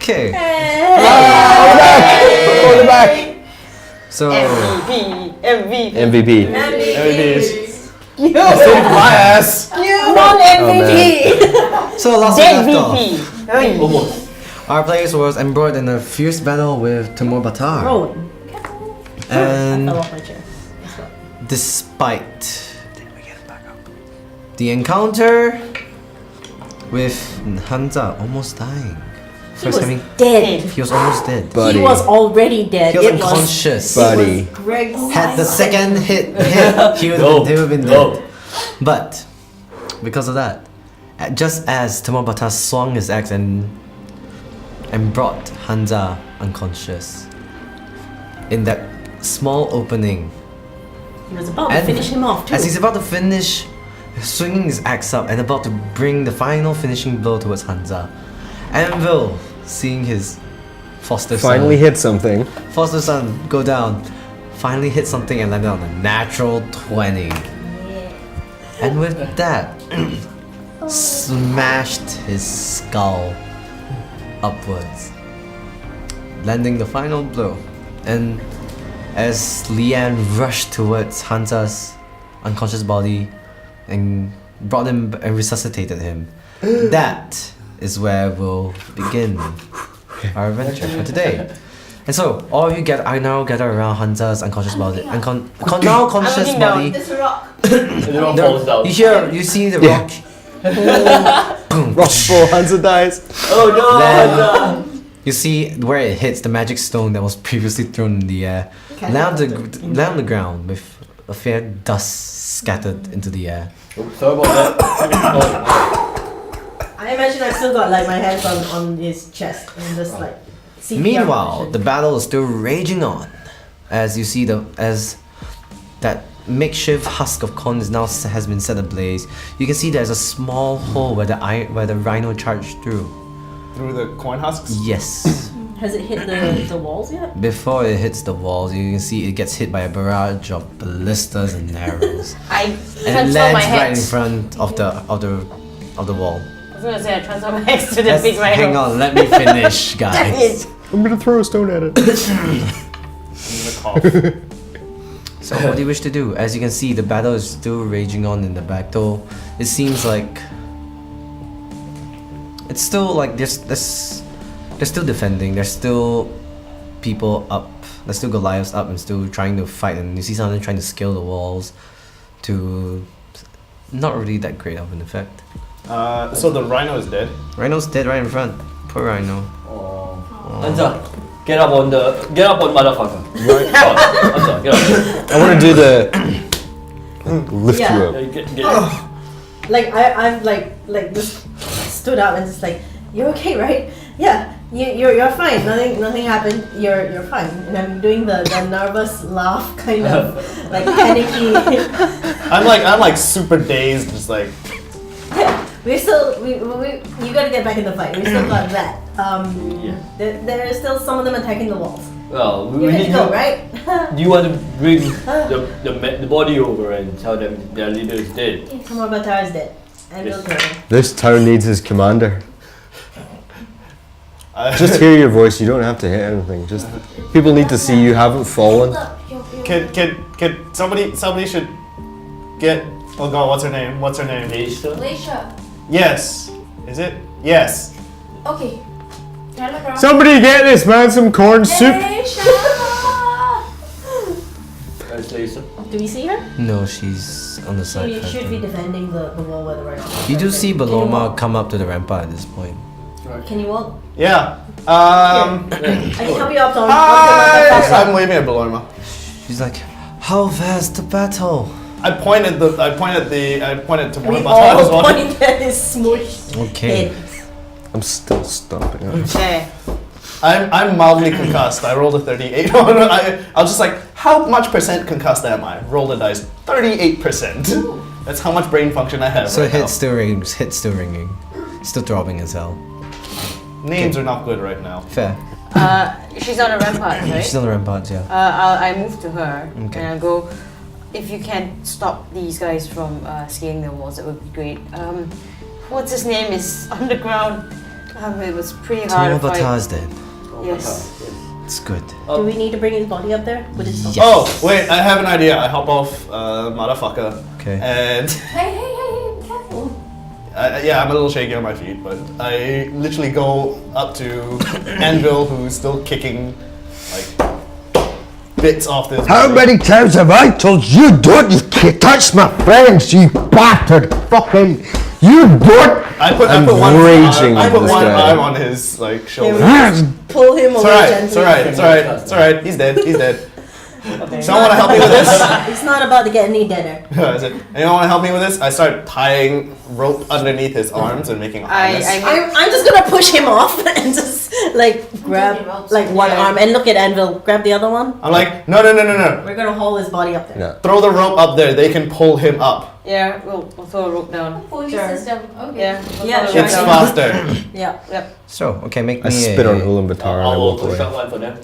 Okay. Go back. So MVP. MVPs. You. My ass. Non-MVP. So last Dead we left VP. off, Almost. our players was embroiled in a fierce battle with Timur Batar. Road. And I fell off my chair. despite the encounter with Hansa almost dying. He was dead. He was almost dead. Buddy. He was already dead. He was It unconscious. Buddy. It was Gregg's Had the second hit, he would have been dead. But because of that, just as Timur Batar swung his axe and brought Hansa unconscious, in that small opening, He was about to finish him off too. as he's about to finish swinging his axe up and about to bring the final finishing blow towards Hansa, Anvil, seeing his foster Finally hit something. son go down, finally hit something and landed on a natural 20. And with that, smashed his skull upwards, landing the final blow. And as Leanne rushed towards Hansa's unconscious body and brought him and resuscitated him, that is where we'll begin our adventure for today. And so, all of you now gather around Hansa's unconscious body, now conscious body. This rock. Everyone falls down. You see the rock. Boom. Rock full, Hansa dies. Oh no! Then you see where it hits the magic stone that was previously thrown in the air. Land on the ground with a fair dust scattered into the air. Oops, sorry about that. I imagine I've still got like my hands on his chest and just like. CPR Meanwhile, position. the battle is still raging on, as you see as that makeshift husk of corn has been set ablaze. You can see there's a small hole where the rhino charged through. Through the corn husks? Yes. Has it hit the walls yet? Before it hits the walls, you can see it gets hit by a barrage of ballistas and arrows, I and it transfer my lands right in hex. front of the wall. I was gonna say I transfer my hex to the Let's- big rhino. hang on, let me finish, guys. I'm gonna throw a stone at it. I'm gonna cough. So what do you wish to do? As you can see, the battle is still raging on in the back, though it seems like it's still like they're still defending. There's still people up. There's still Goliaths up and still trying to fight, and you see some of them trying to scale the walls to not really that great of an effect. So the rhino is dead. Rhino's dead right in front. Poor Rhino. Hansa, get up on motherfucker. Right. Hansa, get up. I want to do the lift Yeah. you Yeah, up. you get Like I've like just stood up and just like, you're okay, right? Yeah, you're fine. Nothing happened. You're fine. And I'm doing the nervous laugh kind of like panicky. I'm like super dazed, just like we you gotta get back in the fight. We still got that. yeah. There are still some of them attacking the walls. Well, You we need need to go, to. right? Do you want to bring the body over and tell them their leader is dead? Timur Batar is dead. And Yes. we'll kill him. This town needs his commander. Just Just hear your voice. You don't have to hit anything. Just people need to see you haven't fallen. can somebody should get. Oh god, what's her name? What's her name? Alicia. Yes. Is it? Yes. Okay. Telegram. Somebody get this man some corn soup. That's Lisa. Do we see her? No, she's on the side. She should be defending the wall where the rhino is. You do see Can you Baloma walk? come up to the rampart at this point. Can you walk? Yeah. I can help you up to Hi. I'm waving at Belorma. She's like, how fast the battle? I pointed to one We of my tiles all on. pointed at his smushed Okay. head. I'm still stomping. There. I'm mildly concussed. I rolled a 38. I was just like, how much percent concussed am I? Roll the dice. 38%. That's how much brain function I have. So right now. hit still ringing. Still throbbing as hell. Names are not good right now. Fair. She's on a rampart, right? She's on the rampart, yeah. I move to her Okay. and I go, if you can stop these guys from scaling the walls, that would be great. What's his name is on the ground? It was pretty hard to fight. Tumavatar's dead. Yes. It's good. Do we need to bring his body up there? Would it Yes. Oh, wait, I have an idea. I hop off, motherfucker. Okay. And Hey, be careful. yeah, I'm a little shaky on my feet, but I literally go up to Anvil, who's still kicking like bits off this. How body. many times have I told you don't you touch my friends, you bastard fucking you don't. I put I'm one raging I at put this one guy. arm on his like shoulder. pull him It's away alright, gently? it's alright, it's alright, it's alright. He's dead, he's dead. Okay. Someone wanna help me with this? It's not about to get any deader. Is it? Anyone wanna help me with this? I start tying rope underneath his arms and making a harness. I'm just gonna push him off and just like grab like one Yeah. arm and look at Anvil. Grab the other one. I'm like, no. We're gonna haul his body up there. No. Throw the rope up there, they can pull him up. Yeah, we'll throw a rope down. Pulley Sure. system. Okay. Yeah. We'll Yeah, throw a sure. rope It's down. faster. Yeah. Yep. So, okay, make I me spit a... on Ulaanbaatar and I I'll walk away. construct one for them.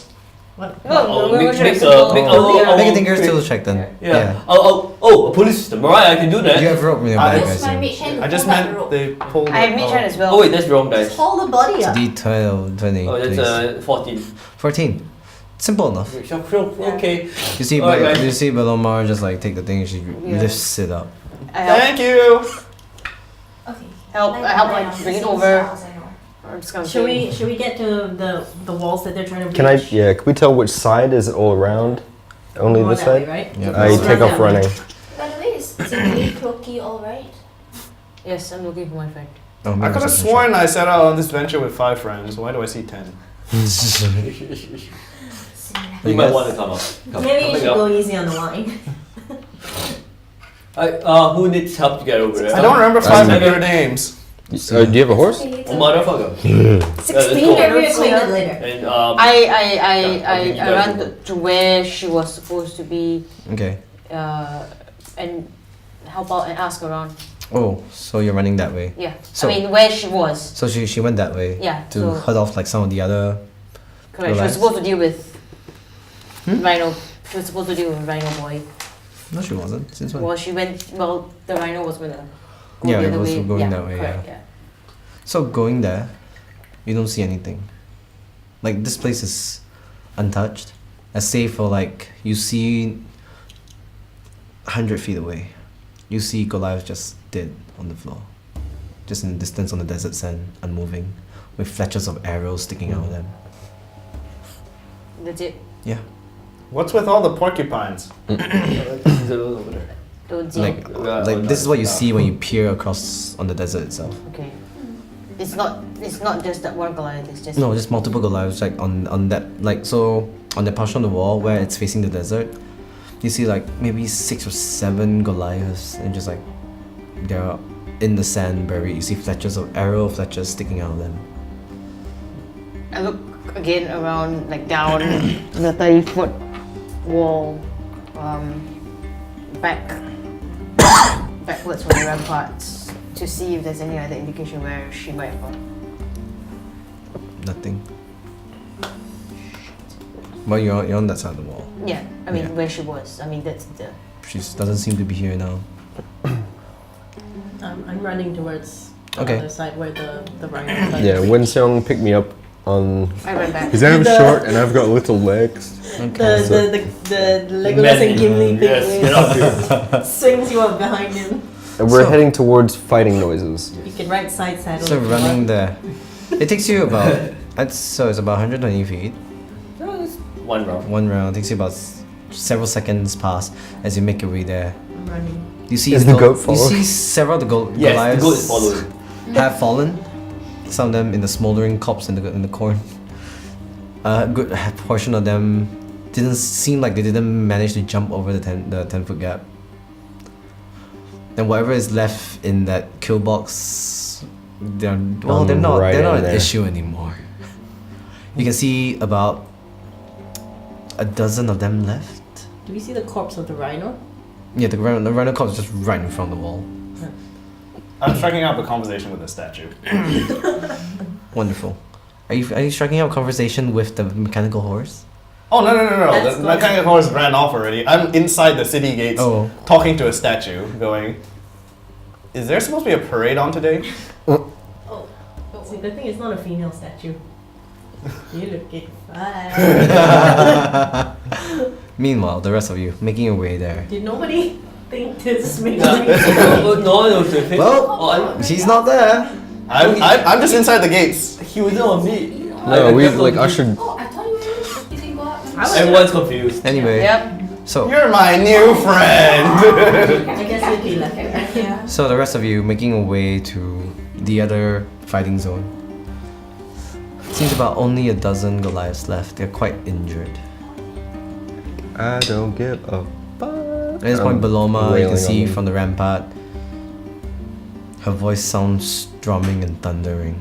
What? Oh, make- we're make gonna a- make a- pull the- I'll- Make a tinker's tool check then. Yeah. Oh, a police system. Alright, I can do that. You have rope in your I- bag, I Use my assume. mage hand to I just pull back the meant rope. they pulled I have mage hand as well. Oh wait, that's wrong Just dice. haul the body up. D12, 20, Oh, please. that's 14. 14. Simple enough. Okay. You see, Alright, guys. you see Belomar just like take the thing and she lifts it up. I help. Thank you! Okay. I help like bring it over. I'm just gonna Should we get to the walls that they're trying to reach? Can I? Yeah. Can we tell which side? Is it all around? Only More this that way, side. right? Yeah. I Let's take run off that way. running. By the way, is Zingli Cloaky alright? Yes, I'm looking for my friend. Oh, I maybe could have it's a sworn I set out on this venture with 5 friends. Why do I see 10? You might want to come up. Maybe you should go easy on the line. Who needs help to get over there? I don't remember 5 I'm- of your names. Do you have a horse? Okay, Oh, motherfucker. 16 go. can reacquaint it later. And I ran to where she was supposed to be Okay. and help out and ask around. Oh, so you're running that way. Yeah. So- I mean where she was. So she went that way Yeah. to So cut off like some of the other... correct. She was Relax. supposed to deal with Rhino. She was supposed to deal with Rhino boy. No, she wasn't. Since when? Well, she went. Well, the Rhino was gonna go Yeah, the it other was way. going that way, Correct, yeah. So going there, you don't see anything. Like this place is untouched. As safe for like you see 100 feet away. You see Goliath just dead on the floor. Just in the distance on the desert sand, unmoving, with fletches of arrows sticking out of them. That's it. Yeah. What's with all the porcupines? Don't see. Like this is what you see when you peer across on the desert itself. Okay. It's not just that one Goliath. It's just No, just multiple Goliaths like on that like so on the portion of the wall where it's facing the desert, you see like maybe 6 or 7 Goliaths and just like they're in the sand buried. You see fletches of arrow fletches sticking out of them. I look again around, like down the 30-foot wall, backwards from the ramparts to see if there's any other indication where she might have gone. Nothing. Well, you're on that side of the wall. Yeah, I mean Yeah. where she was. I mean that's the. She doesn't seem to be here now. I'm running towards the Okay. other side where the rhino is. Yeah. Winseong picked me up on. I ran back. Because I'm The- short and I've got little legs. The Legolas and Gimli thing Yes, get up here. swings you up behind him. And we're So- heading towards fighting noises. You can right side saddle. So if you running want. there, it takes you about it's about 120 feet. One round. One round takes you about several seconds pass as you make your way there. I'm running. You see Is the the goat You following? see several of the Yes, Goliaths the goat is following. have fallen. Some of them in the smoldering corpse in the corn. A good portion of them didn't seem like they didn't manage to jump over the 10-foot gap. And whatever is left in that kill box, they're not right they're not in an there. issue anymore. You can see about a dozen of them left. Do we see the corpse of the rhino? Yeah, the rhino corpse is just right in front of the wall. I'm striking up a conversation with the statue. Wonderful. Are you striking out a conversation with the mechanical horse? Oh, no. That's The good. mechanical horse ran off already. I'm inside the city gates Oh. talking to a statue, going, is there supposed to be a parade on today? See, the thing is not a female statue. You looking fine. Meanwhile, the rest of you making your way there. Did nobody think this makes Yeah. me No one was with him. Well, she's not there. I'm just inside the gates. He wasn't on me. No, we like ushered. Oh, I thought you can go up. Everyone's confused. Anyway, Yep. so You're my new friend. I guess you'd be left there. Yeah. so the rest of you making your way to the other fighting zone. Seems about only a dozen Goliaths left. They're quite injured. I don't give a fuck. At this point, Beloma, you wailing can see on them. from the rampart, her voice sounds drumming and thundering.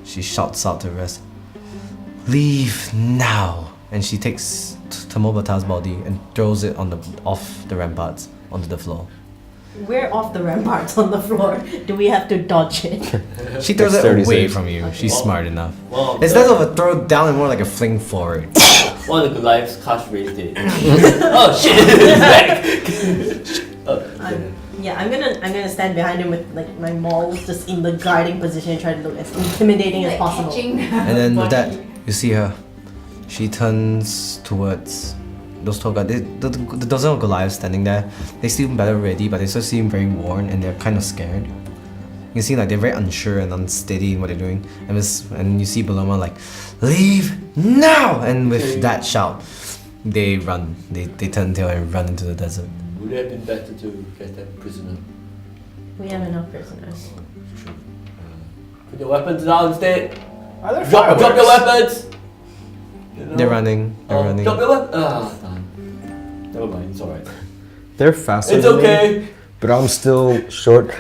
She shouts out to the rest, "Leave now!" And she takes Tamobata's body and throws it off the ramparts onto the floor. We're off the ramparts on the floor. Do we have to dodge it? She throws it Dexterity away save. from you. She's smart enough. Well, It's less of a throw down and more like a fling forward. one of the Goliaths cast raised it. Oh shit! It's back. I'm gonna stand behind him with like my maul just in the guarding position and try to look as intimidating as Like possible. catching And then with that, you see her. She turns towards those tall guys. The dozen of Goliaths standing there, they seem battle ready, but they still seem very worn and they're kind of scared. You see, like they're very unsure and unsteady in what they're doing. And you see Beloma like, "Leave now!" And with that shout, they run. They turn tail and run into the desert. Would it have been better to get them prisoner? We have enough prisoners. Put your weapons down instead. Are there Drop your fireworks? weapons. You know? They're running. They're Oh, running. drop your weapons. Ah, done. Never mind. It's alright. They're faster. It's than me, okay. but I'm still short,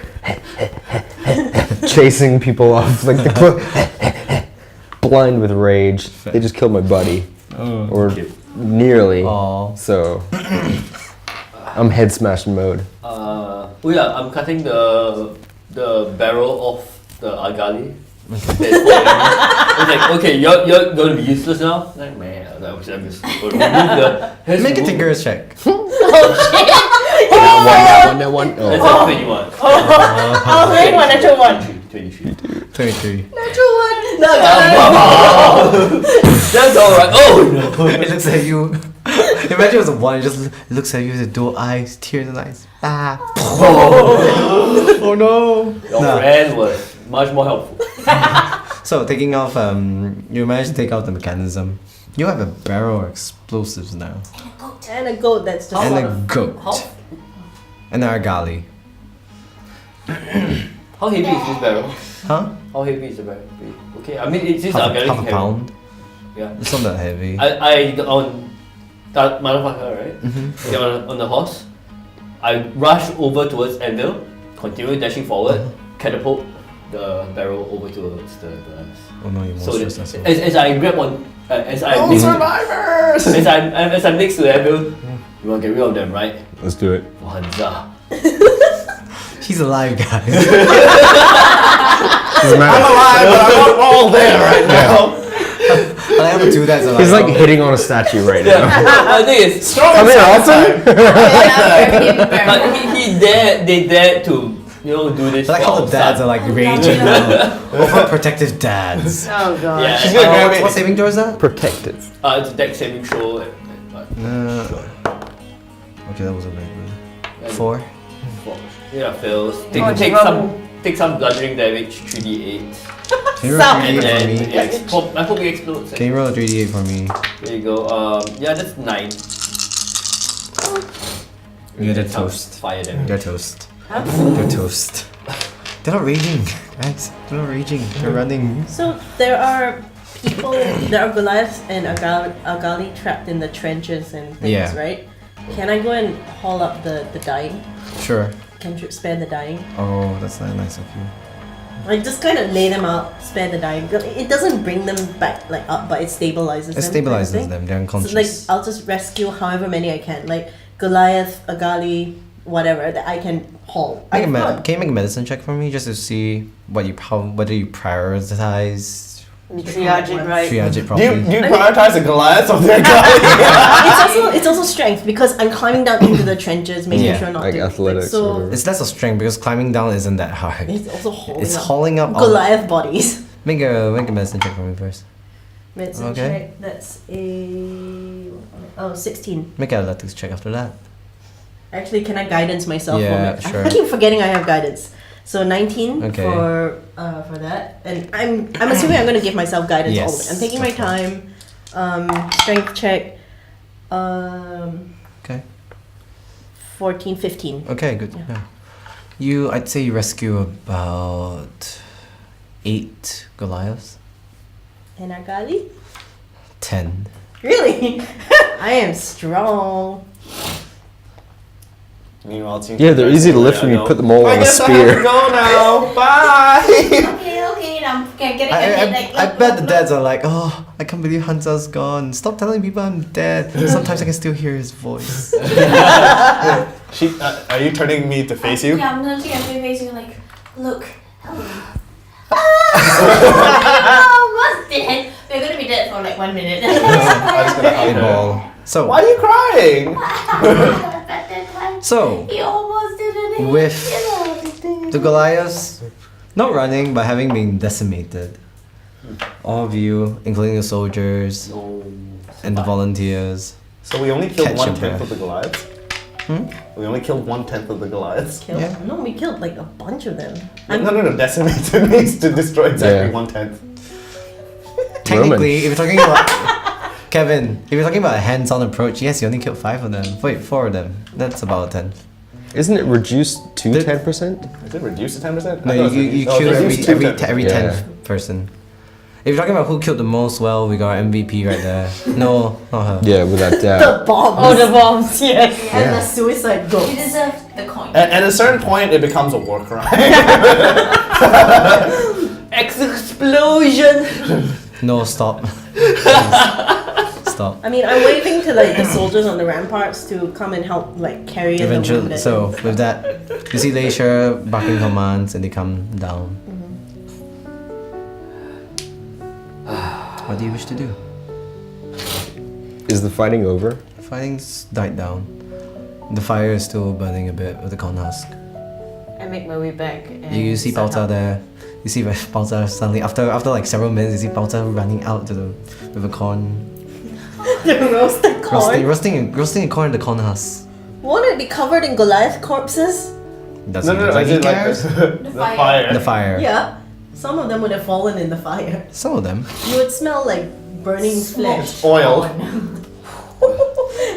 chasing people off like the blind with rage. They just killed my buddy, or nearly. Aw. So I'm head smashing mode. Oh yeah, I'm cutting the barrel off the agali. It's like, okay, you're gonna be useless now. Like, man, I'm just gonna remove the. Make a tinker's check. That one. That's Oh. like 21. I'll make one natural one. 23. 23. Natural one. No, That's alright. Oh no. It looks at you. Imagine it was a 1. It just looks at you with the dual eyes, tears in the eyes. Ah. Oh no. Your Nah. friend was much more helpful. So taking off, you managed to take out the mechanism. You have a barrel of explosives now, and a goat that's just and sort a of goat, and an argali. How heavy is this barrel? Huh? How heavy is the barrel? Okay, I mean it's just Half agali a can carry. pound. Yeah. It's not that heavy. I on that motherfucker, right? Mm-hmm. Yeah, on the horse. I rush over towards Anvil, continue dashing forward, catapult the barrel over towards the glass. Oh no, you So monstrous that, asshole. as I grab one, as I Oh, next, survivors! as I'm next to the Anvil, you want to get rid of them, right? Let's do it. For Hansa. He's alive, guys. Doesn't I'm matter. alive, but I'm not all there right now. I have a 2 that's alive. He's like hitting on a statue right now. I think it's Strong Come here, inside Alton. time. but he dared, they dared to, do this. I like how for the dads are son. like raging now. Overprotective dads. Oh god. Yeah, She's gonna grab it. What saving throw is that? Protective. it's a deck saving throw. But, Okay, that wasn't very good. 4. yeah, fails. Oh, Take some bludgeoning damage, 3d8. Can you roll a And 3d8 then for me? I hope it explodes. Can you roll a 3d8 for me? There you go. Yeah, that's 9. You're That's how toast. Fire them. You're toast. You're toast. They're not raging, guys. They're not raging. They're running. So there are people, there are Goliaths and Agali trapped in the trenches and things, Yeah. right? Can I go and haul up the dying? Sure. Can you spare the dying? Oh, that's not nice of you. Like just kind of lay them out, spare the dying. It doesn't bring them back like up, but it stabilizes them. It stabilizes kind of thing. them. They're So, unconscious. like I'll just rescue however many I can, like Goliath, Agali, whatever that I can haul. Can you I've make a medicine check for me just to see whether you prioritize Triage it right. triage it Do you properly? prioritize the Goliaths of their Goliath? it's also strength because I'm climbing down into the trenches, making Yeah, sure not like to athletics or so whatever. It's less of strength because climbing down isn't that hard. it's also holding It's up hauling up all Goliath bodies. Make a medicine check for me first. Medicine Okay. check. That's a 16. Make an athletics check after that. Actually, can I guidance myself? Yeah, for sure. I keep forgetting I have guidance. So 19 Okay. for that, and I'm assuming I'm gonna give myself guidance all the way. Yes, I'm taking my definitely. time. Strength check. Okay. 14, 15. Okay, good. Yeah. Yeah. I'd say you rescue about 8 Goliaths. And Agali? 10. Really? I am strong. Meanwhile, Yeah, they're easy to lift when you put them all I on a guess I have to spear. go now. Bye. Okay, I'm getting a bit like. I bet the dads are like, oh, I can't believe Hansa's gone. Stop telling people I'm dead. Sometimes I can still hear his voice. Are you turning me to face you? Yeah, I'm literally facing like, look, hello. Almost dead. We're gonna be dead for like 1 minute. I'm just gonna hug her. Ball. So, Why are you crying? At that time, so he almost didn't hit. with You know, the Goliaths not running but having been decimated, all of you, including the soldiers and the volunteers, So we only killed Catch your 1/10 breath. of the Goliaths? Hmm? We only killed 1/10 of the Goliaths? Killed. Yeah. No, we killed like a bunch of them. No, decimated means to destroy exactly Yeah. 1/10. technically, if you're talking about Kevin, if you're talking about a hands-on approach, yes, you only killed 5 of them. Wait, 4 of them. That's about a 10. Isn't it reduced to The- 10%? Is it reduced to 10%? No, I thought it was you reduced- kill it's reduced to every 10%. Yeah. 10th person. If you're talking about who killed the most, well, we got our MVP right there. No, not her. Yeah, without doubt. The bombs. Oh, the bombs, yes. And the suicide you ghost. deserve the coin. At a certain point, it becomes a war crime. Explosion! No, stop. Stop. I mean, I'm waving to like the soldiers on the ramparts to come and help like carry the Eventually, wounded. so with that, you see Leisure barking commands and they come down. What do you wish to do? Is the fighting over? Fighting's died down. The fire is still burning a bit with the corn husk. I make my way back. And You see start Pauta help. there. You see Pauta suddenly after like several minutes. You see Pauta running out to the with a corn, The roasted corn. roasting a corn in the corn husk. Won't it be covered in Goliath corpses? Does No, he no, look no, like I he did like cares? the fire. fire. The fire. Yeah. Some of them would have fallen in the fire. Some of them. You would smell like burning flesh. Oil.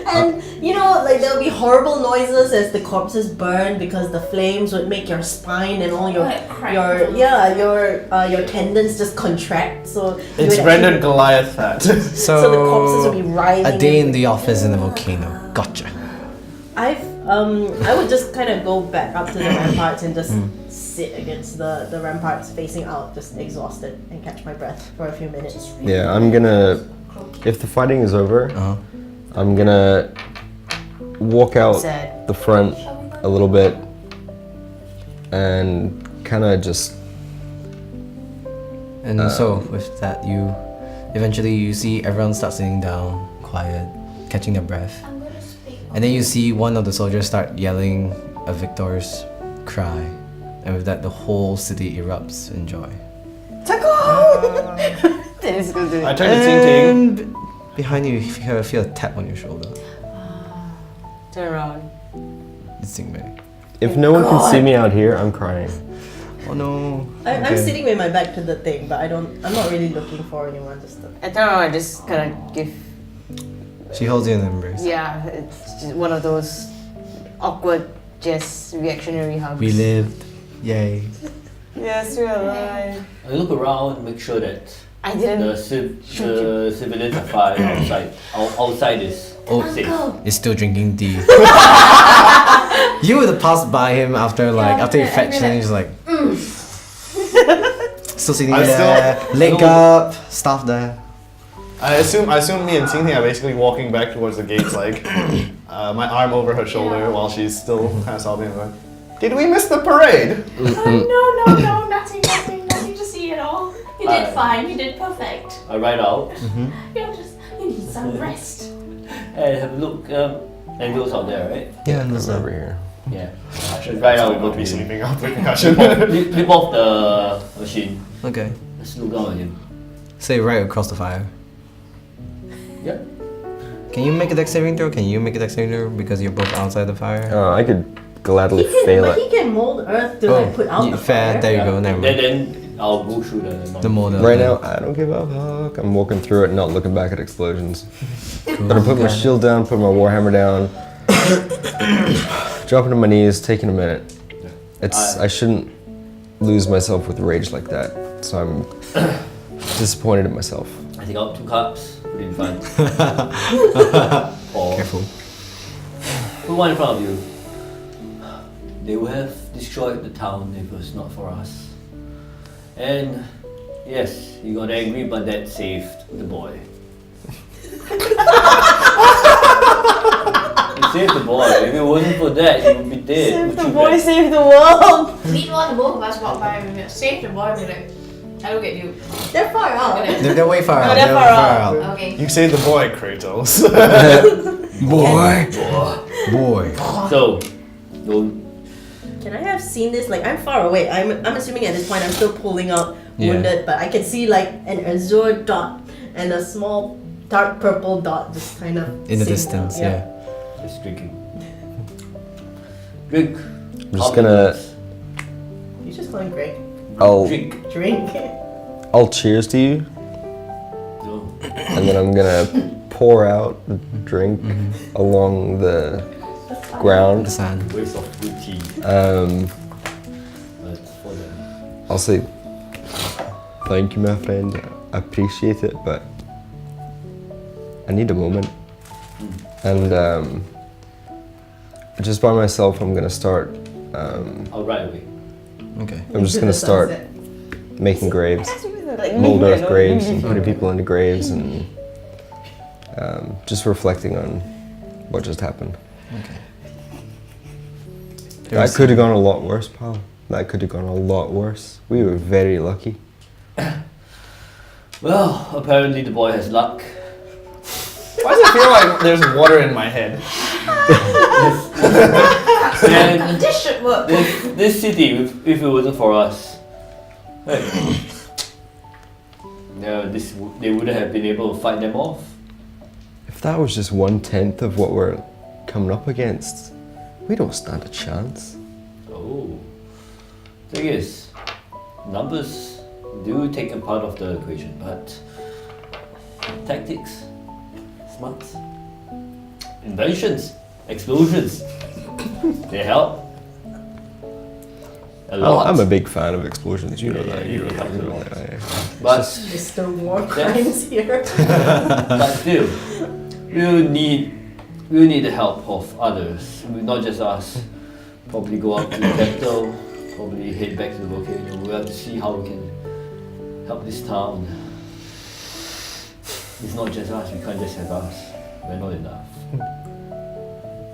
And you know, like there'll be horrible noises as the corpses burn because the flames would make your spine and all your Like crack. your tendons just contract. So you It's would rendered actually- Goliath fat. So the corpses will be writhing. A day in and- the office in a volcano. Gotcha. I would just kind of go back up to the ramparts and just sit against the ramparts facing out, just exhausted, and catch my breath for a few minutes. Yeah, I'm gonna. If the fighting is over, I'm gonna walk out Sad. the front a little bit and kind of just. And so with that, you eventually you see everyone start sitting down, quiet, catching their breath, I'm gonna speak. and then you see one of the soldiers start yelling a victor's cry, and with that, the whole city erupts in joy. This is good to I turn to Ting Ting. And behind you, you feel a tap on your shoulder. turn around. It's Ting Mei. If no one can see me out here, I'm crying. Oh no. I'm Okay. sitting with my back to the thing, but I'm not really looking for anyone. Just to, I turn around, I just kind of give. She holds you in an embrace. Yeah, it's just one of those awkward, just reactionary hugs. We lived. Yay. Yes, we're alive. I look around, make sure that I didn't. the civilians are fine outside. Outside is Oh, safe. is still drinking tea. You would have passed by him after after you fetched him, he's like still sitting I'm there, still- leg up, stuff there. I assume me and Ting Ting are basically walking back towards the gates, like my arm over her shoulder while she's still kind of sobbing. Like, did we miss the parade? No, nothing to see at all. You did Alright. fine, you did perfect. I ride out You need some rest. and have a look. Anvil's out there, right? Yeah, and It's over here. Yeah. I should ride out So we and would go be to sleeping after concussion. flip off the machine. Okay. Let's look down at him. Say right across the fire. Yeah. Can you make a dex saving throw? Can you make a dex saving throw because you're both outside the fire? I could gladly He can, fail but it. he can mold earth to like put out the fair. fire. There you go. Never mind. Then I'll go through The model. Right now, I don't give a fuck. I'm walking through it, not looking back at explosions. Gonna put my shield down, put my warhammer down, dropping to my knees, taking a minute. I shouldn't lose myself with rage like that, so I'm disappointed in myself. I take out 2 cups, put it in front. Or Careful. put one in front of you. They would have destroyed the town if it was not for us. And yes, you got angry, but that saved the boy. You saved the boy. If it wasn't for that, he would be dead. Save Would the you boy, bet? save the world. Meanwhile, the both of us walk by and we save the boy. We're like, I look at you. They're far out. They're way far out. they're far out. Okay. You saved the boy, Kratos. Boy. Boy. So, don't. Can I have seen this? Like, I'm far away. I'm assuming at this point I'm still pulling out Yeah. wounded, but I can see like an azure dot and a small dark purple dot just kind of In the sitting distance, down. yeah. Just drinking. Drink. I'm just gonna. You just call him Gregg. I'll Drink. I'll cheers to you, No. and then I'm gonna pour out the drink along the The ground. sand. Waste of good tea. But for them. I'll say, thank you, my friend. I appreciate it, but I need a moment. And just by myself, I'm gonna start. I'll right away. Okay. I'm just Into gonna the start sunset. making graves, Like, mold earth graves, and putting people into graves, and just reflecting on what just happened. Okay. That could have gone a lot worse, pal. That could have gone a lot worse. We were very lucky. Well, apparently the boy has luck. Why does it feel like there's water in my head? And This should work. this city, if it wasn't for us, hey, they wouldn't have been able to fight them off. If that was just 1/10 of what we're coming up against, we don't stand a chance. Oh. Thing is, numbers do take a part of the equation, but tactics, smarts, inventions, explosions, they help. A lot. I'm a big fan of explosions. You know that. You know that. You know that. But Mr. War Crimes here. but still, we'll need the help of others, not just us. Probably go out to the capital, probably head back to the volcano. We'll have to see how we can help this town. It's not just us, we can't just have us. We're not enough.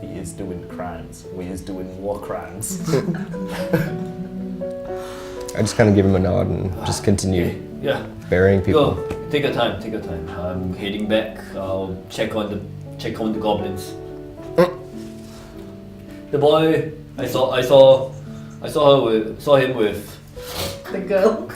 He is doing crimes. We is doing war crimes. I just kind of give him a nod and just continue Yeah, burying people. go. Take your time, take your time. I'm heading back. I'll check on the goblins. The boy, I saw him with The girl.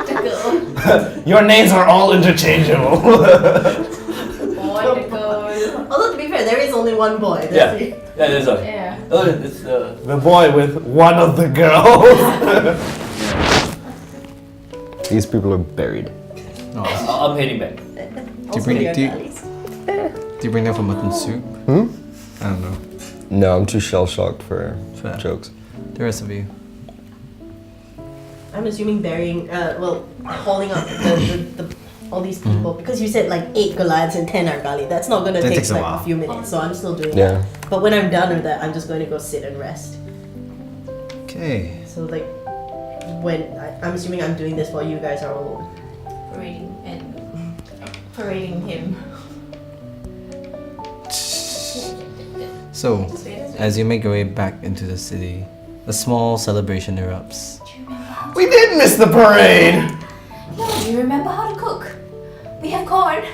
The girl. Your names are all interchangeable. Boy, the girl. Although to be fair, there is only one boy. Yeah. That's it. yeah, there's a Yeah. oh, it's The boy with one of the girls. These people are buried. I'm heading back. Also bring your it to- daddies. Do you bring them for mutton soup? Hmm? I don't know. No, I'm too shell shocked for Fair. jokes. The rest of you. I'm assuming burying, hauling up the all these people because you said like 8 Goliaths and 10 Argali. That's not gonna That take takes a like while. a few minutes, so I'm still doing Yeah. that. But when I'm done with that, I'm just going to go sit and rest. Okay. So like, I'm assuming I'm doing this while you guys are alone. Parading him. So, as you make your way back into the city, a small celebration erupts. We did miss the parade. No, do you remember how to cook? We have corn.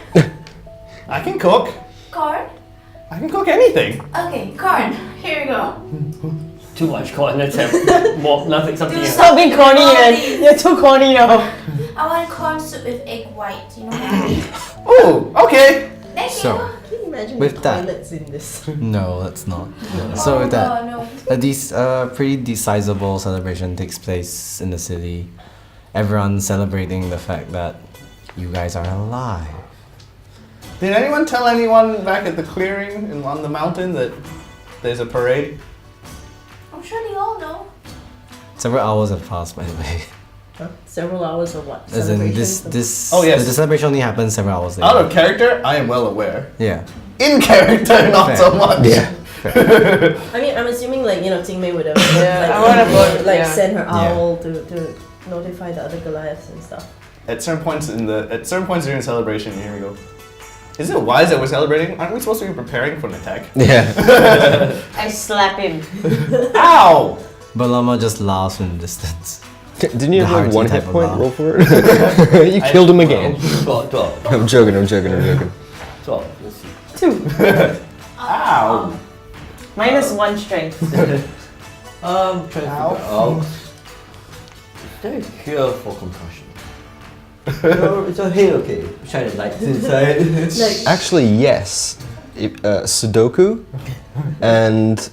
I can cook. Corn? I can cook anything. Okay, corn. Here we go. Too much corn. Let's have more, nothing, something else. Stop being corny, man. You're too corny now. I want corn soup with egg white. You know what I mean? Oh, okay. Thank So, you. Can you imagine With the that- toilets in this? No, that's not. So with that, no. a pretty decisable celebration takes place in the city. Everyone's celebrating the fact that you guys are alive. Did anyone tell anyone back at the clearing on the mountain that there's a parade? I'm sure they all know. Several hours have passed, by the way. Huh? Several hours of what? As in Celebrations? this. Oh, yes. The celebration only happens several hours later. Out of character, I am well aware. Yeah. In character, not Fair. so much. Yeah. I mean, I'm assuming like Tingmei would have Yeah, I would've voted, like yeah. send her Yeah. owl to notify the other Goliaths and stuff. At certain points during the celebration, you hear me go, is it wise that we're celebrating? Aren't we supposed to be preparing for an attack? Yeah. I slap him. Ow! But Llama just laughs from the distance. Didn't you The have like hearty one type hit of point? laugh. Roll for it. You killed him again. 12. I'm joking. 12. Let's see. 2. Ow! -1 strength. Trying to figure Ow. out. Is there a cure for concussion? No, it's okay. Shine the lights inside. Like, Actually, yes. Sudoku, and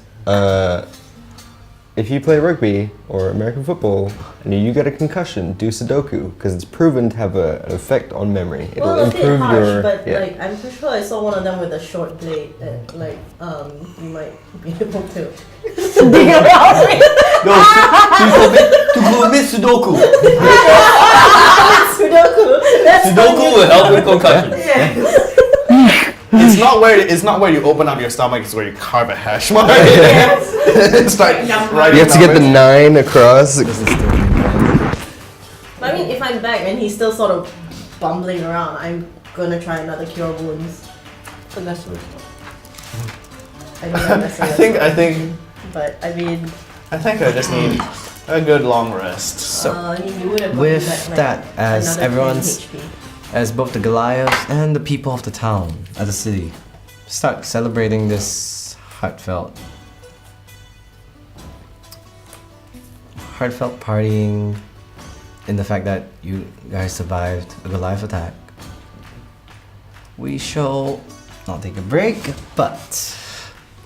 if you play rugby or American football and you get a concussion, do Sudoku because it's proven to have an effect on memory. It'll well, a bit improve harsh, your. but Yeah. like I'm pretty sure I saw one of them with a short blade that you might be able to. Dig around me. No, to commit Sudoku. Sudoku. That's Sudoku will help with concussion. It's not where you open up your stomach, it's where you carve a hash mark. And start writing You have to get the numbers. 9 across. This is still I mean, if I'm back and he's still sort of bumbling around, I'm gonna try another cure wounds. So that's what. I don't know necessarily. I think But I mean, I just need a good long rest. So, I mean, you would have with gotten back, that, as another 10 everyone's- HP. as both the Goliaths and the people of the town, of the city, start celebrating this heartfelt partying in the fact that you guys survived a Goliath attack. We shall not take a break, but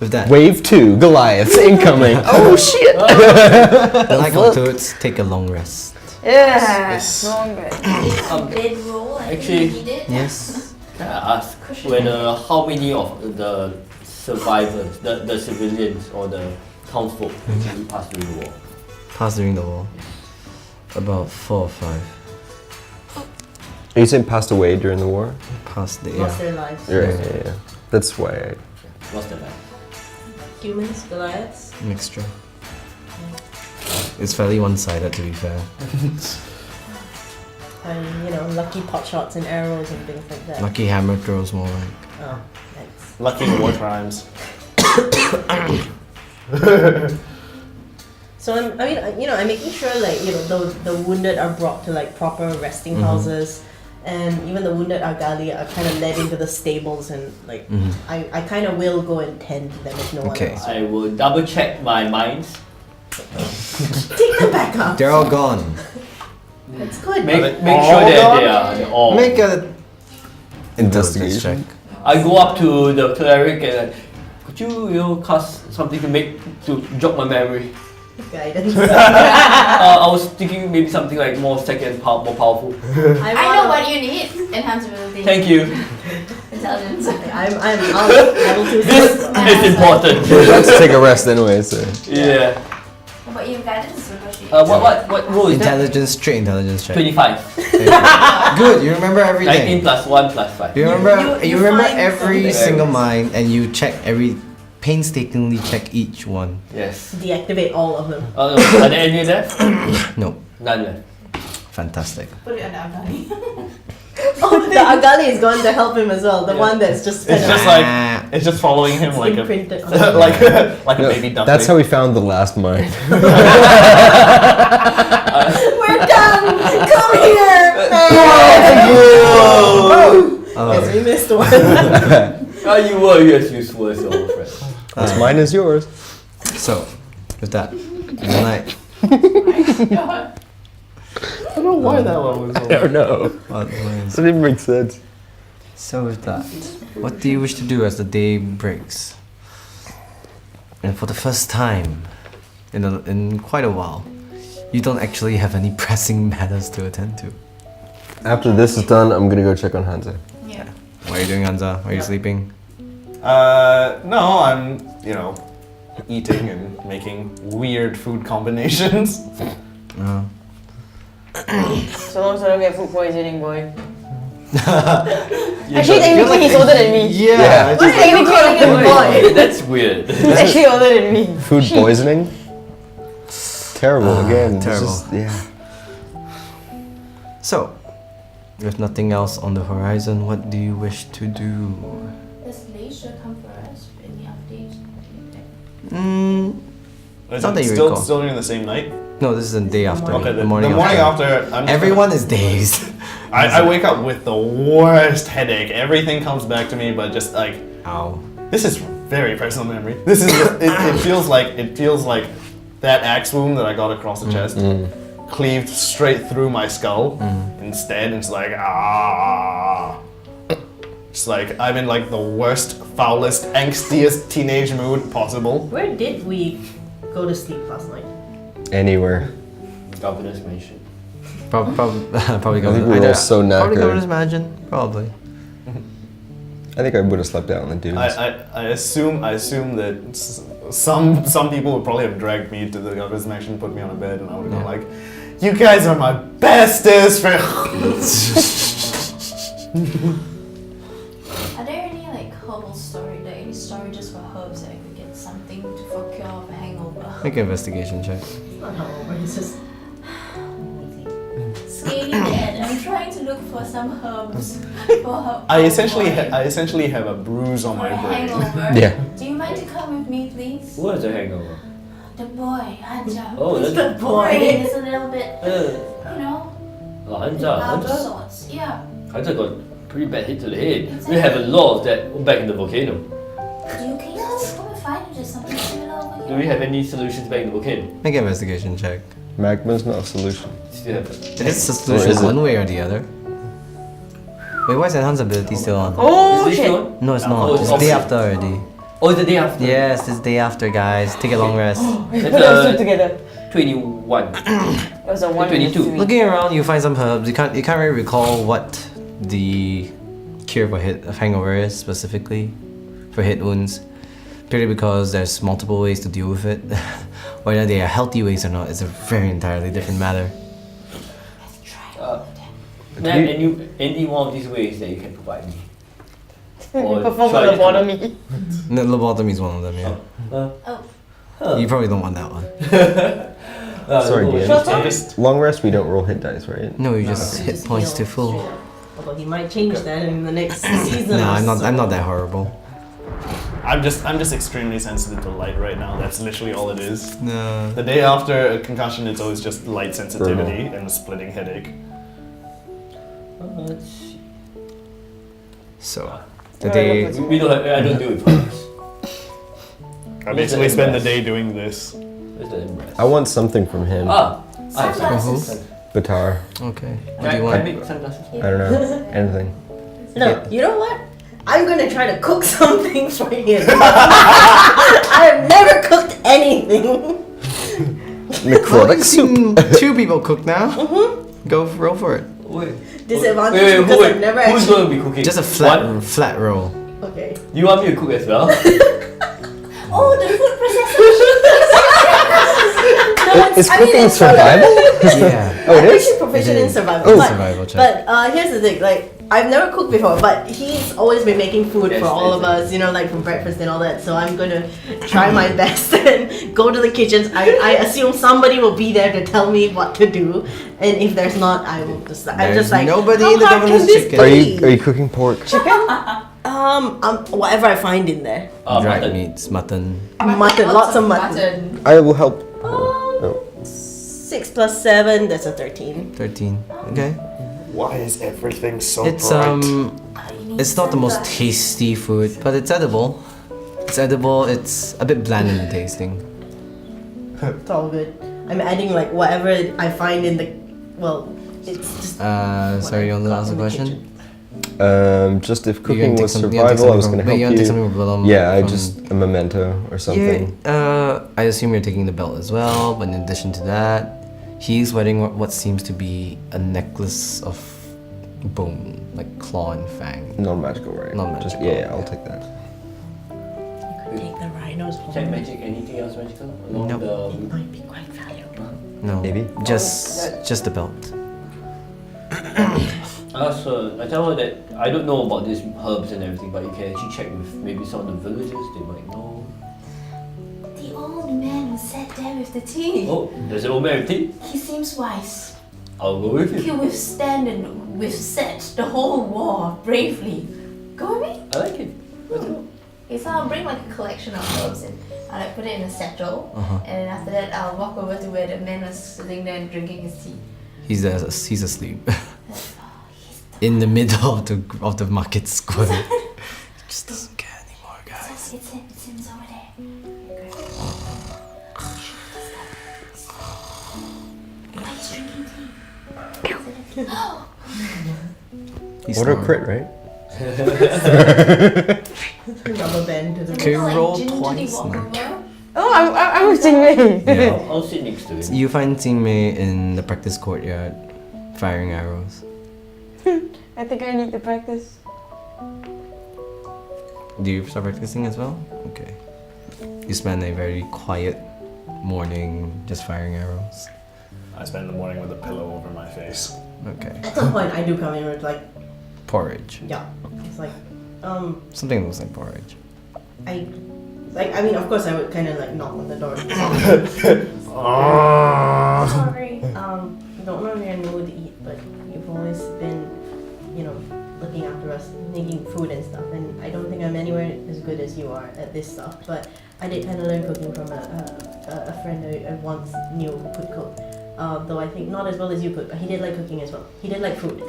with that, Wave 2, Goliaths incoming. Oh shit! like concludes, take a long rest. Yeah. Yes. Longer. Bedroll. I Actually- think we did. Yes. Can I ask when how many of the survivors, the civilians or the townsfolk actually passed through the war? Pass during the war. About 4 or 5. Are you saying passed away during the war? Past the Lost yeah. their lives. Yeah. That's why. What's the life? Humans, Goliaths. Mixture. It's fairly one-sided, to be fair. And lucky pot shots and arrows and things like that. Lucky hammer throws more like. Oh, nice. Lucky war crimes. So I'm making sure the wounded are brought to like proper resting houses, and even the wounded Argali are kind of led into the stables and like I kind of will go and tend to them if no one Okay. else. I will double check my mines. Take them back up. They're all gone. That's good. Make all sure that gone? they're all. Make a Investigation. check. I go up to the cleric and could you cast something to jog my memory? Guidance. I was thinking maybe something like more powerful. I know what you need. Enhance ability. Thank you. Intelligence. I'm level 2. This is important. Let's take a rest anyway. So. Yeah. What about you? Guidance or negotiate? What role is that? Intelligence, straight intelligence check. 25. Good, you remember 19 everything. plus 1 plus 5. You remember You you remember find every something. single mine and you check painstakingly check each one. Yes. Deactivate all of them. Are there any left? No. None left. Fantastic. Put it on the Afghani. Oh, the Argali is going to help him as well. The Yeah. one that's just It's kind of just like it's just following him like a imprinted on like a No, baby duckling. that's how we found the last mine. We're done! Come here! Yes, we missed one. You were as useful as your old friend. What's mine is yours. So, with that, good night. Oh my god. I don't know why that one was I don't know. Otherwise. It didn't make sense. So with that, what do you wish to do as the day breaks? And for the first time in quite a while, you don't actually have any pressing matters to attend to. After this is done, I'm gonna go check on Hansa. Yeah. What are you doing, Hansa? Are you sleeping? No, I'm, eating and making weird food combinations. No. So long as I don't get food poisoning, boy. Yeah, Actually, technically he's older than me. Yeah. Why are you calling him a boy? That's weird. He's actually older than me. Food poisoning? Terrible again. It's terrible. just- yeah. So, with nothing else on the horizon, what do you wish to do? Does Leisure come for us? Any updates? Is Not it that you still, recall. still during the same night? No, this is the day after. Okay, the morning after. I'm just Everyone is days. I wake up with the worst headache. Everything comes back to me, but just like Ow. this is very personal memory. This is it feels like that axe wound that I got across the chest cleaved straight through my skull. Instead, it's like It's like I'm in like the worst, foulest, angstiest teenage mood possible. Where did we go to sleep last night? Anywhere. Governor's mansion. Probably I think we were all so Probably knackered. Governor's Mansion. Probably. I think I would have slept out on the dunes. I assume that some people would probably have dragged me to the governor's mansion, put me on a bed, and I would have gone like, "You guys are my bestest friends." Are there any like herbal story, like any storages for herbs that I could get something for cure of a hangover? Make an investigation check. It's not hungover, it's just Scaly Dad, I'm trying to look for some herbs for her. I essentially have a bruise on for my a brain. hangover. Yeah. Do you mind to come with me, please? What is a hangover? The boy, Hanja. Oh, His that's brain is a little bit, oh, out of Hanja. sorts. Yeah. Hanja got pretty bad hit to the head. We have a lot of that back in the volcano. Do you can you come and find if there's something similar over here? Do we have any solutions back in the volcano? Make an investigation check. Magma's not a solution. Still have It is a Or solution is it? one way or the other. Wait, why is Enhance ability still on? Oh Is this shit! one? No, it's Oh, not. it's It's the day off. after already. Oh, it's the day after. Yes, it's the day after, guys. Take a long rest. We It's put those two together. 21. It was a 1 22. and a 3. Looking around, you find some herbs. You can't really recall what the cure for hangover is specifically for head wounds. Purely because there's multiple ways to deal with it. Whether they are healthy ways or not is a very entirely different matter. Ma'am, any one of these ways that you can provide me? Or Perform should I just lobotomy. Lobotomy is one of them, yeah. You probably don't want that one. Sorry, no, Dean. Shut I'm up. just Long rest, we don't roll hit dice, right? No, you just hit just points to heal full. straight up. Although he might change that in the next season. No, or I'm so. not that horrible. I'm just extremely sensitive to light right now. That's literally all it is. No. The day after a concussion, it's always just light sensitivity and a splitting headache. Let's see. So, the day. We don't have, I don't do it for us. I basically spend the day doing this. Where's the embrace? I want something from him. Sunglasses. Batar. Okay. What Can do you I want? make sunglasses? I don't know. Anything. No, you know what? I'm gonna try to cook something for him. I've never cooked anything. Necrotic soup. Two people cook now. Roll for it. Wait. Disadvantage because I've never Who's actually. going to be cooking? Just a One? flat roll. Okay. You want me to cook as well? Oh, the food processor. Is cooking survival? Yeah. Oh, it I'm is? actually proficient It in is. survival. Oh, but, survival check. But here's the thing, like I've never cooked before, but he's always been making food Yes, for all of yes, us, you know, like for breakfast and all that. So I'm gonna try my best and go to the kitchens. I assume somebody will be there to tell me what to do, and if there's not, I will just. I'm There's just like nobody how in the hard can governor's this chicken. be? Are you cooking pork? Whatever I find in there. Dried mutton. meats, mutton. Mutton, lots of mutton. I will help. Oh. 6 plus 7, that's a 13. 13. Okay. Why is everything so It's bright? it's not the most tasty food, but it's edible. It's edible. It's a bit bland in the tasting. It's all good. I'm adding like whatever I find in the, well, it's just. Sorry, you want to got ask a from the question? kitchen. Just if You're cooking gonna was take some- you're gonna take survival, I was something gonna from- help you're gonna take you. something from Yeah, from- just a memento or something. Yeah, I assume you're taking the belt as well, but in addition to that, he's wearing what seems to be a necklace of bone, like claw and fang. Non-magical, right? Non-magical, Just, yeah, I'll yeah. take that. You could take the rhinos Check home. magic, anything else magical? Along Nope. It might be quite valuable. No, Maybe. just the belt. I tell her that I don't know about these herbs and everything, but you can actually check with maybe some of the villagers, they might know. The old man who sat there with the tea. Oh, there's an old man with tea? He seems wise. I'll go with He you. withstand and withset the whole war bravely. Go with me? I like it. Let's go. Okay, so I'll bring like a collection of herbs and I'll like put it in a satchel. Uh-huh. And then after that, I'll walk over to where the man was sitting there and drinking his tea. He's asleep. In the middle of the market square. Just doesn't care anymore, guys. It's him it's over there. Why he's drinking tea? He's What a snoring. crit, right? Rubber band to the. Okay, Like roll gingerly twice walk now. over. Oh, I'm with Jingmei. Yeah. I'll sit next to him. You find Ting-Mei in the practice courtyard, firing arrows. I think I need to practice. Do you start practicing as well? Okay. You spend a very quiet morning just firing arrows. I spend the morning with a pillow over my face. Okay. At some point, I do come in with like, Porridge. yeah, it's like, Something that looks like porridge. I mean, of course, I would kind of like knock on the door. Sorry. Don't know if you're in the mood to eat, but you've always been, looking after us, making food and stuff. And I don't think I'm anywhere as good as you are at this stuff. But I did kind of learn cooking from a friend I once knew who could cook. Though I think not as well as you could, but he did like cooking as well. He did like food.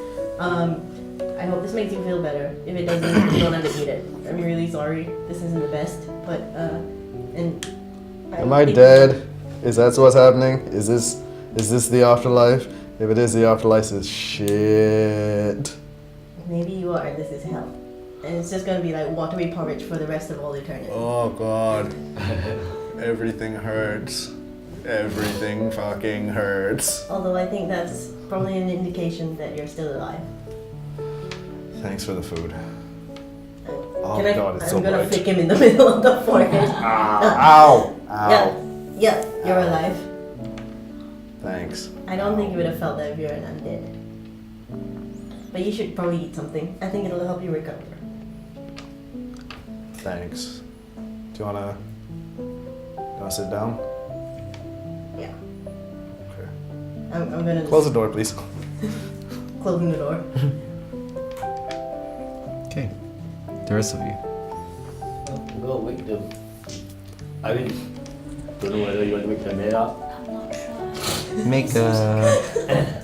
I hope this makes you feel better. If it doesn't, you don't have to eat it. I'm really sorry. This isn't the best, but and. Am I think- dead? Is that what's happening? Is this the afterlife? If it is the afterlife, it's shit. Maybe you are, and this is hell. And it's just gonna be like watery porridge for the rest of all eternity. Oh god. Everything hurts. Everything fucking hurts. Although I think that's probably an indication that you're still alive. Thanks for the food. Oh Can I, god, it's I'm so gonna bright. flick him in the middle of the forehead. Ow! Ow! Yeah, you're alive. Thanks. I don't think you would have felt that if you're an undead. But you should probably eat something. I think it'll help you recover. Thanks. Do you wanna sit down? Yeah. Okay. I'm gonna Close the door, please. closing the door. Okay. The rest of you. I'm gonna wake them. I mean, don't know whether you want to wake the man up. I'm not sure. Make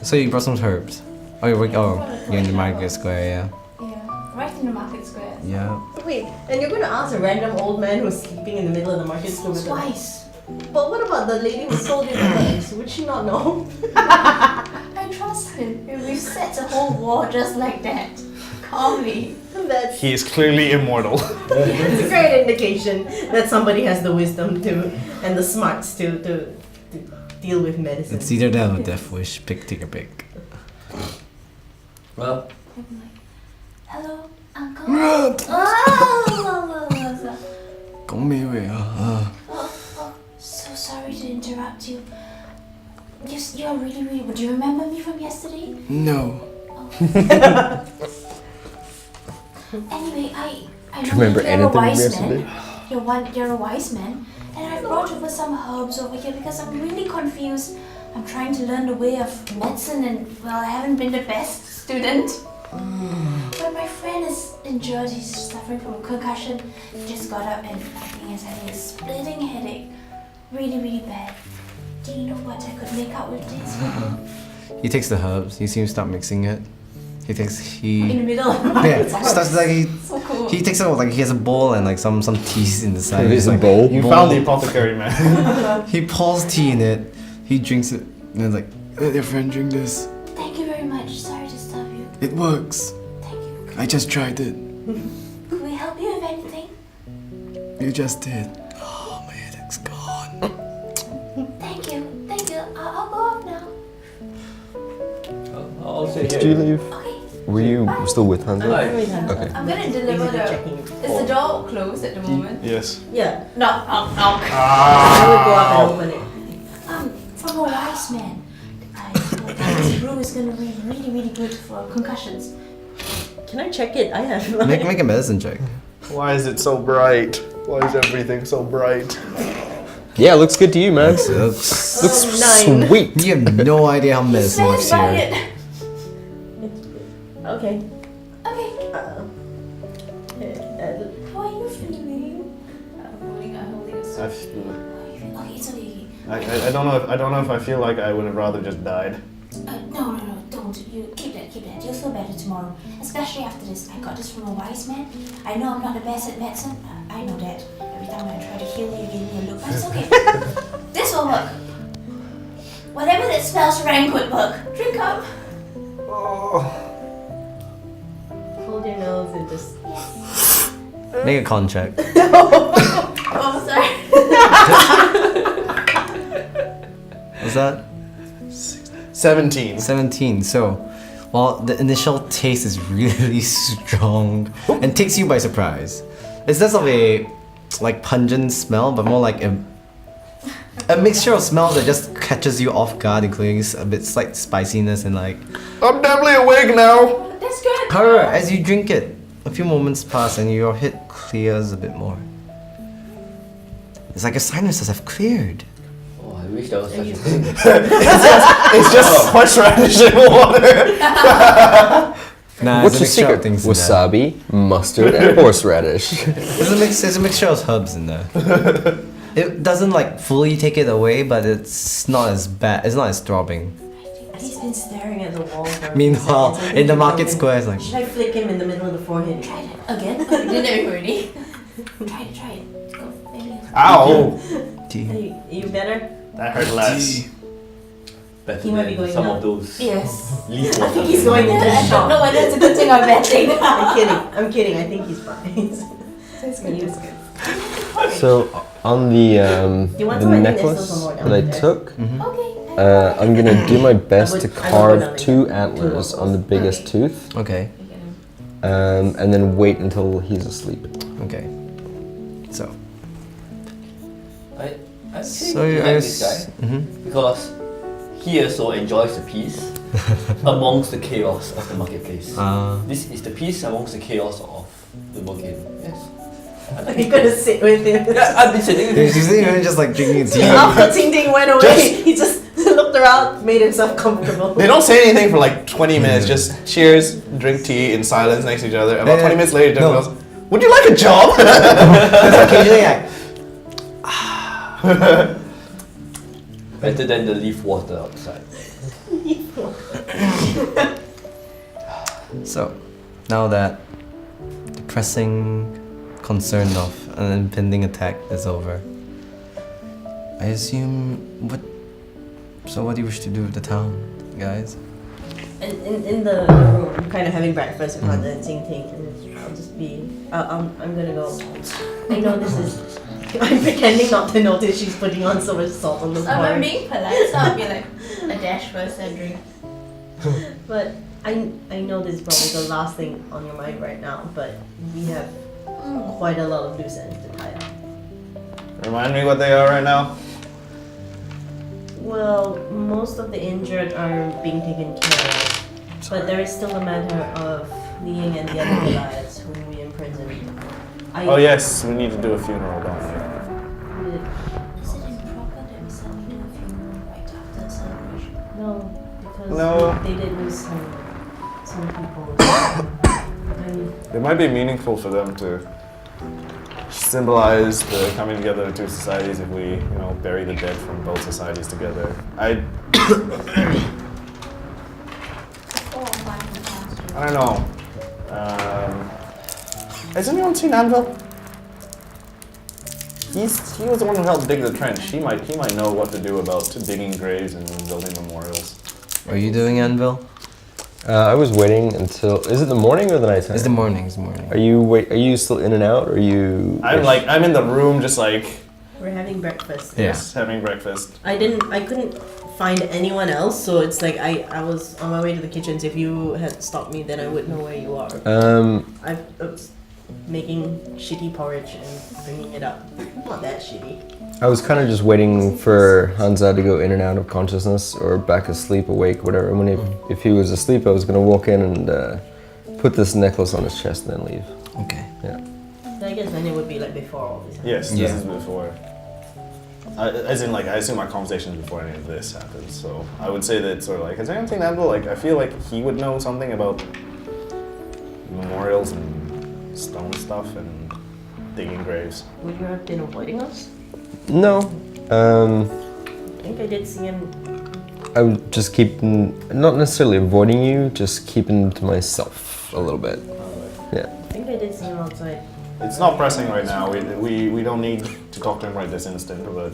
So you brought some herbs. Oh, you're in the market square, yeah. Yeah, right in the market square. Yeah. Wait, and you're gonna ask a random old man who's sleeping in the middle of the market square with a Twice. But what about the lady who sold you the eggs? Would she not know? I trust him. We've set a whole war just like that. Calmly. That's He is clearly immortal. a great indication that somebody has the wisdom to and the smarts to deal with medicine. It's either that or death wish. Take your pick. Well, I'm like, hello, uncle. Oh, so sorry to interrupt you. Yes, you are really, really. Do you remember me from yesterday? No. Anyway, I Do you know remember you're a anything from wise yesterday? man. You're a wise man, and I brought over some herbs over here because I'm really confused. I'm trying to learn the way of medicine, and well, I haven't been the best student. But my friend is injured. He's suffering from a concussion. He just got up, and I think he's having a splitting headache, really, really bad. Do you know what I could make out with this? He takes the herbs. He seems to start mixing it. In the middle of the Yeah. market square. Starts like So cool. he takes it out, like he has a bowl and like some teas in the side. It is He's a like, bowl. You found the apothecary man. He pours tea in it. He drinks it, and it's like, let your friend drink this. Thank you very It works. Thank you. I just tried it. Could we help you with anything? You just did. Oh, my headache's gone. Thank you. Thank you. I'll go off now. I'll stay Did you here. leave? Okay. Were you still with Hansa? Okay. I'm gonna deliver Basically the. checking. Is the door closed at the moment? Yes. Yeah. Knock, knock, knock. I would go up and open it. From a wise man. I told that this brew is gonna be really, really good for concussions. Can I check it? I have. Make a medicine check. Why is it so bright? Why is everything so bright? Yeah, looks good to you, man. Looks Looks 9. sweet. You have no idea how medicine Smells looks by here. it. Okay. Okay. How are you feeling? I'm holding a sword. Okay, it's okay. I don't know if I feel like I would have rather just died. No, don't. You keep that. You'll feel better tomorrow. Especially after this. I got this from a wise man. I know I'm not the best at medicine. I know that. Every time I try to heal you, you give me a look. But it's okay. This will work. Whatever that smells rank would work. Drink up. Hold your nose and just. Make a con check. Oh, sorry. Was that 17. 17? So, while the initial taste is really strong and takes you by surprise, it's less of a like pungent smell, but more like a mixture of smells that just catches you off guard, including a bit slight spiciness and like. I'm definitely awake now. That's good. However, as you drink it, a few moments pass and your head clears a bit more. It's like your sinuses have cleared. Oh, I wish there was such a thing. It's just horseradish and water. Nah, What's your it's a mixture secret? of things in there. Wasabi, mustard, and horseradish. It's a mixture of herbs in there. It doesn't like fully take it away, but it's not as bad. It's not as throbbing. He's been staring at the wall for a few Meanwhile, seconds. in the market square, it's like. Should I flick him in the middle of the forehead? Try it again. You did it already. Try it. Go. Maybe. Ow. Are you better? That hurt less. Better He might be than going some up. of those Yes. leaf I water. think he's going into I don't shock. know whether it's a good thing or a bad thing. I'm kidding. I think he's fine. That's good. That's good. So on the You want the some? I think there's still necklace some more down that I there. took, Okay. I'm gonna do my best to I would go carve down 2 again. antlers on the biggest tooth, Okay, and then wait until he's asleep. okay. So. I So actually you like this guy Mhm. because he also enjoys the peace amongst the chaos of the marketplace. This is the peace amongst the chaos of the volcano. Yes. Are you gonna sit with him? Yeah, I've been sitting with He's him. usually even just like drinking tea. After Ting Ting went away, he just looked around, made himself comfortable. They don't say anything for like 20 minutes. Just cheers, drink tea in silence next to each other. About 20 minutes later, No. Jeff goes, "Would you like a job?" Occasionally, like, Better than the leaf water outside. so, now that the pressing concern of an impending attack is over, I assume So what do you wish to do with the town, guys? In the room, kind of having breakfast with Handa and Ting Ting, and I'll just be. I'm gonna go. I know this is. I'm pretending not to notice she's putting on so much salt on the I'm porridge. being polite, so I'll be like a dash first and drink. But I know this is probably the last thing on your mind right now, but we have quite a lot of loose ends to tie up. Remind me what they are right now. Well, most of the injured are being taken care of, but there is still a matter of Ying and the other Goliaths whom we imprisoned. Oh yes, we need to do a funeral, don't we? Is it improper that we suddenly do a funeral right after the celebration? No, because No. they did lose some people. And It might be meaningful for them to symbolize the coming together of two societies if we, bury the dead from both societies together. I don't know. Has anyone seen Anvil? He was the one who helped dig the trench. He might know what to do about digging graves and building memorials. Are you doing Anvil? I was waiting until. Is it the morning or the night time? It's the morning. It's the morning. Are you still in and out? Or are you? I'm in the room just like We're having breakfast. Yeah. just having breakfast. I couldn't find anyone else, so it's like I was on my way to the kitchens. If you had stopped me, then I would know where you are. I was making shitty porridge and bringing it up. Not that shitty. I was kind of just waiting for Hansa to go in and out of consciousness or back asleep, awake, whatever. And if he was asleep, I was gonna walk in and put this necklace on his chest and then leave. Okay. Yeah. So I guess then it would be like before all this. Yes, Yeah. this is before. As in, like, I assume our conversation is before any of this happens. So I would say that sort of like, is there anything that like I feel like he would know something about memorials and stone stuff and digging graves. Would you have been avoiding us? No. I think I did see him. I would just not necessarily avoiding you, just keeping to myself a little bit. Yeah. I think I did see him outside. It's not pressing right now. We don't need to talk to him right this instant, but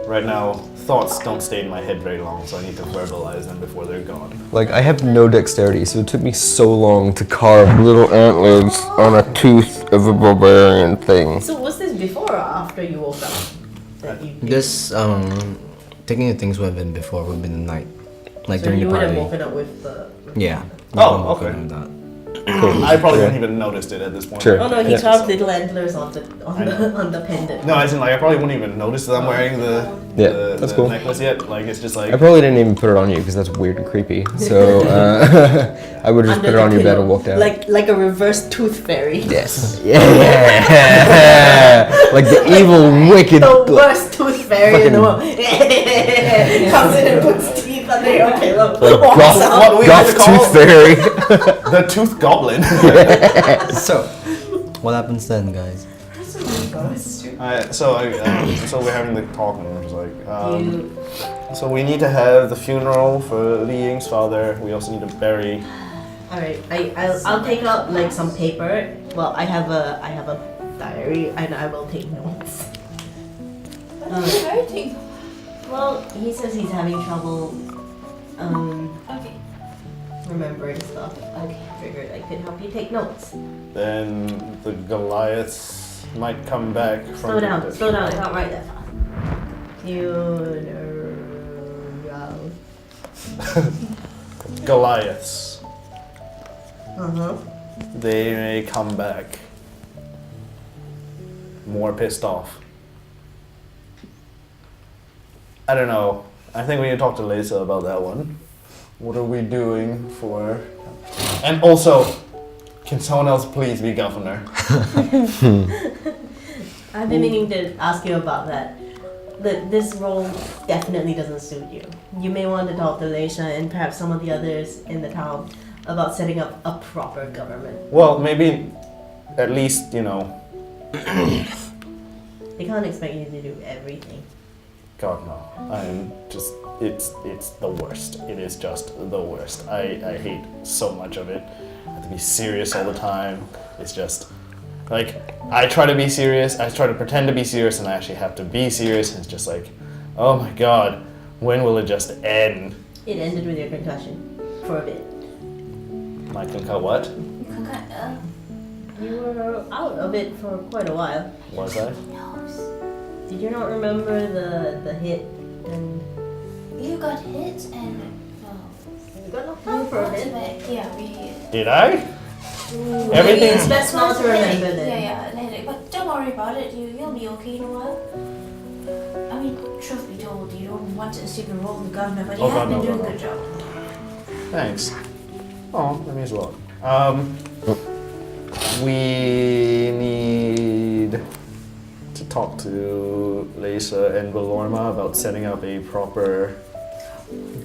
right now thoughts don't stay in my head very long, so I need to verbalize them before they're gone. Like, I have no dexterity, so it took me so long to carve little antlers on a tooth of a barbarian thing. So was this before or after you woke up? That you did? This taking the things would have been before would have been the night, like So during you the would have party. woken up with the. Yeah. Oh, okay. With that. Cool. I probably Yeah. wouldn't even noticed it at this point. Sure. Oh no, he Yeah. carved little antlers on the know. on the pendant. No, as in like I probably wouldn't even notice that I'm wearing the That's cool. necklace yet. Like it's just like I probably didn't even put it on you because that's weird and creepy. So I would have just Under put it the on your bed pillow. and walked out. Like a reverse tooth fairy. Yes. Yeah. Like the evil, wicked. The worst tooth fairy in the world. Comes in and puts teeth under your pillow. Walks out. what we like to Goth call tooth fairy. the tooth goblin. So, what happens then, guys? So we're having the talk and I'm just like You, so we need to have the funeral for Li Ying's father. We also need to bury. all right, I'll take out like some paper. Well, I have a diary and I will take notes. Writing. Well, he says he's having trouble Okay. remembering stuff. I figured I could help you take notes. Then the Goliaths might come back from. Slow down, the- slow down. I can't write that fast. Goliaths. Uh-huh. They may come back more pissed off. I don't know. I think we need to talk to Lisa about that one. What are we doing for... And also, can someone else please be governor? I've been meaning to ask you about that. This role definitely doesn't suit you. You may want to talk to Leisha and perhaps some of the others in the town about setting up a proper government. Well, maybe at least, you know... They can't expect you to do everything. God, no. I'm just... It's the worst. It is just the worst. I hate so much of it. I have to be serious all the time. It's just... Like, I try to be serious, I try to pretend to be serious, and I actually have to be serious, and it's just like, oh my god, when will it just end? It ended with your concussion. For a bit. My concut what? You were out of it for quite a while. Was I? Did you not remember the hit and... You got hit and You got knocked out for a bit. yeah, we. Did I? Maybe Everything's- it's best not to remember then. Yeah, but don't worry about it. You'll be okay in a while. I mean, truth be told, you don't want to assume the role of governor, but you Oh, have God, been no, doing no, a good job. Thanks. Oh, let me as well. We need to talk to Lisa and Valorma about setting up a proper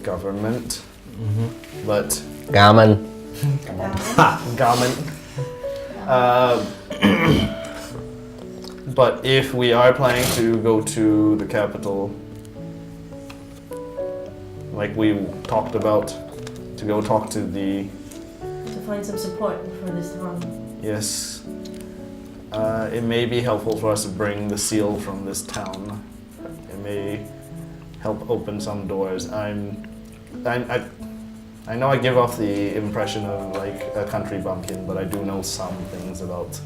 government. But Gammon. government. But if we are planning to go to the capital, like we talked about, to go talk to the To find some support for this town. yes, it may be helpful for us to bring the seal from this town. It may help open some doors. I know I give off the impression of like a country bumpkin, but I do know some things about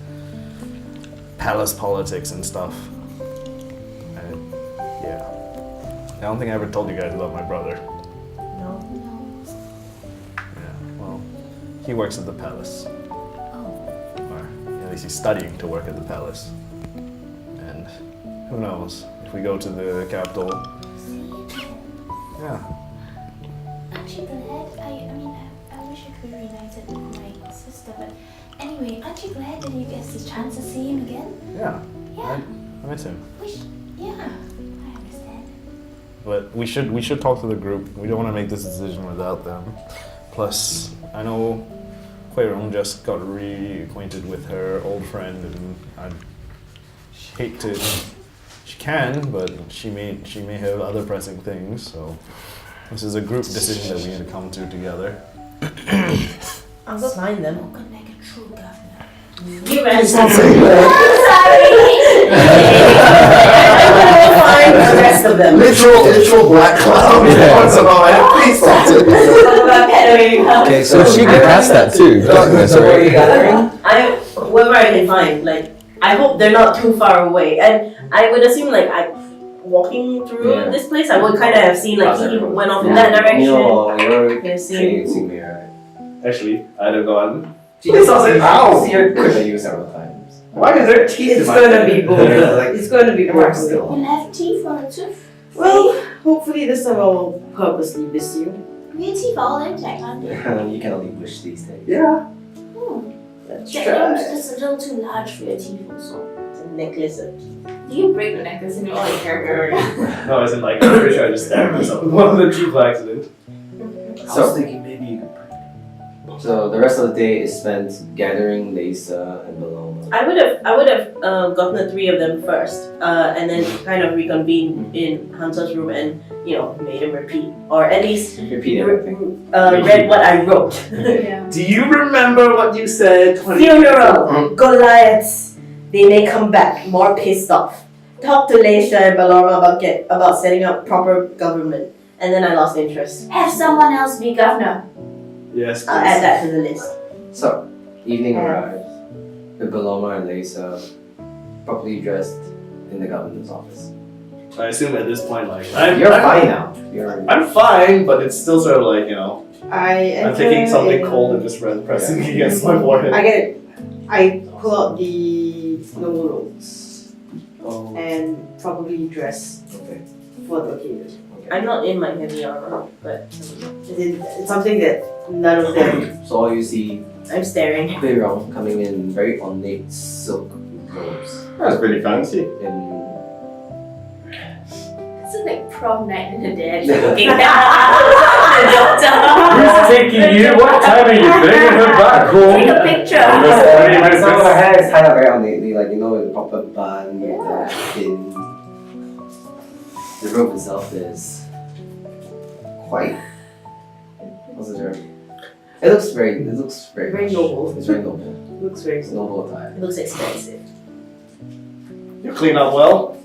palace politics and stuff. And yeah, I don't think I ever told you guys about my brother. No. Yeah, well, he works at the palace. Or at least he's studying to work at the palace. And who knows, if we go to the capital, yeah. Aren't you glad? I wish I could be reunited with my sister, but anyway, aren't you glad that you get this chance to see him again? Yeah, Yeah. I miss him. Yeah, I understand. But we should talk to the group. We don't want to make this decision without them. Plus, I know Huirong just got reacquainted with her old friend, and I hate to. She can, but she may have other pressing things. So this is a group decision that we need to come to together. I'll go find them. Who could make a true governor? You ran Sorry! I'm gonna go find the rest of them. Literal black cloud. Once about it. Please stop it. Okay, so she can cast that too. Darkness, right? Whoever I can find, like, I hope they're not too far away. And I would assume, like, walking through this place, I would kind of have seen, like, he went off in that direction. You're seen me, right? Actually, I'd have gone. Please also ow! You're good at you several times. Why is there teeth It's gonna be both. It's gonna be both still. You'll have teeth or a tooth? Well, hopefully this time I'll purposely miss you. Your teeth are all intact, aren't they? You can only wish these days. Yeah. Let's That try. room's just a little too large for your teeth also. It's a necklace of teeth. Do you break the necklace in your own hair? No, as in like, I'm pretty sure I just stabbed myself with one of the teeth by accident. I was thinking maybe you could pray. So the rest of the day is spent gathering Lisa and Mello. I would have gotten the three of them first, and then kind of reconvened in Hansa's room and, made him repeat, or at least Repeat everything. read what I wrote. Yeah. Do you remember what you said 20 Funeral, Goliaths, they may come back more pissed off. Talk to Leisha and Balorma about setting up proper government, and then I lost interest. Have someone else be governor. Yes, I'll add that to the list. So, evening arrives. With Paloma and Lisa properly dressed in the governor's office. I assume at this point, like, You're fine now. I'm fine, but it's still sort of like, I'm taking something cold and just pressing it against my forehead. I pull out the noble notes Oh. and probably dress Okay. for the occasion. I'm not in my heavy armor, but It's something that none of them. So all you see I'm staring. Huirong coming in very ornate silk robes. That's pretty fancy. In It's like prom night in the dead. Looking down. The doctor. Who's taking you? What time are you bringing her back home? Take a picture. so her hair is tied up very ornately, like with a proper bun with the pin. The robe itself is quite. What's the term? It looks very Very much- noble. It's very noble. Looks very It's noble attire. It looks expensive. You clean up well?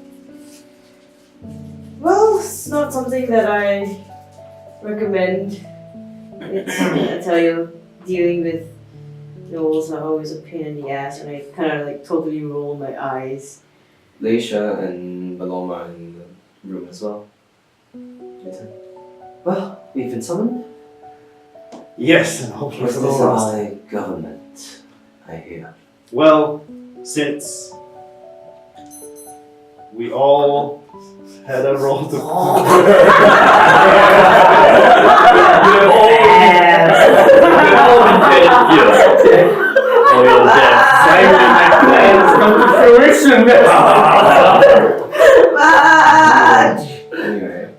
Well, it's not something that I recommend. It's, I tell you, dealing with nobles are always a pain in the ass, and I kind of like totally roll my eyes. Leisha and Paloma in the room as well. Later. Well, we've been summoned. Yes, and hopefully What's for this the last. high government, I hear. Well, since we all had a role to Anyway,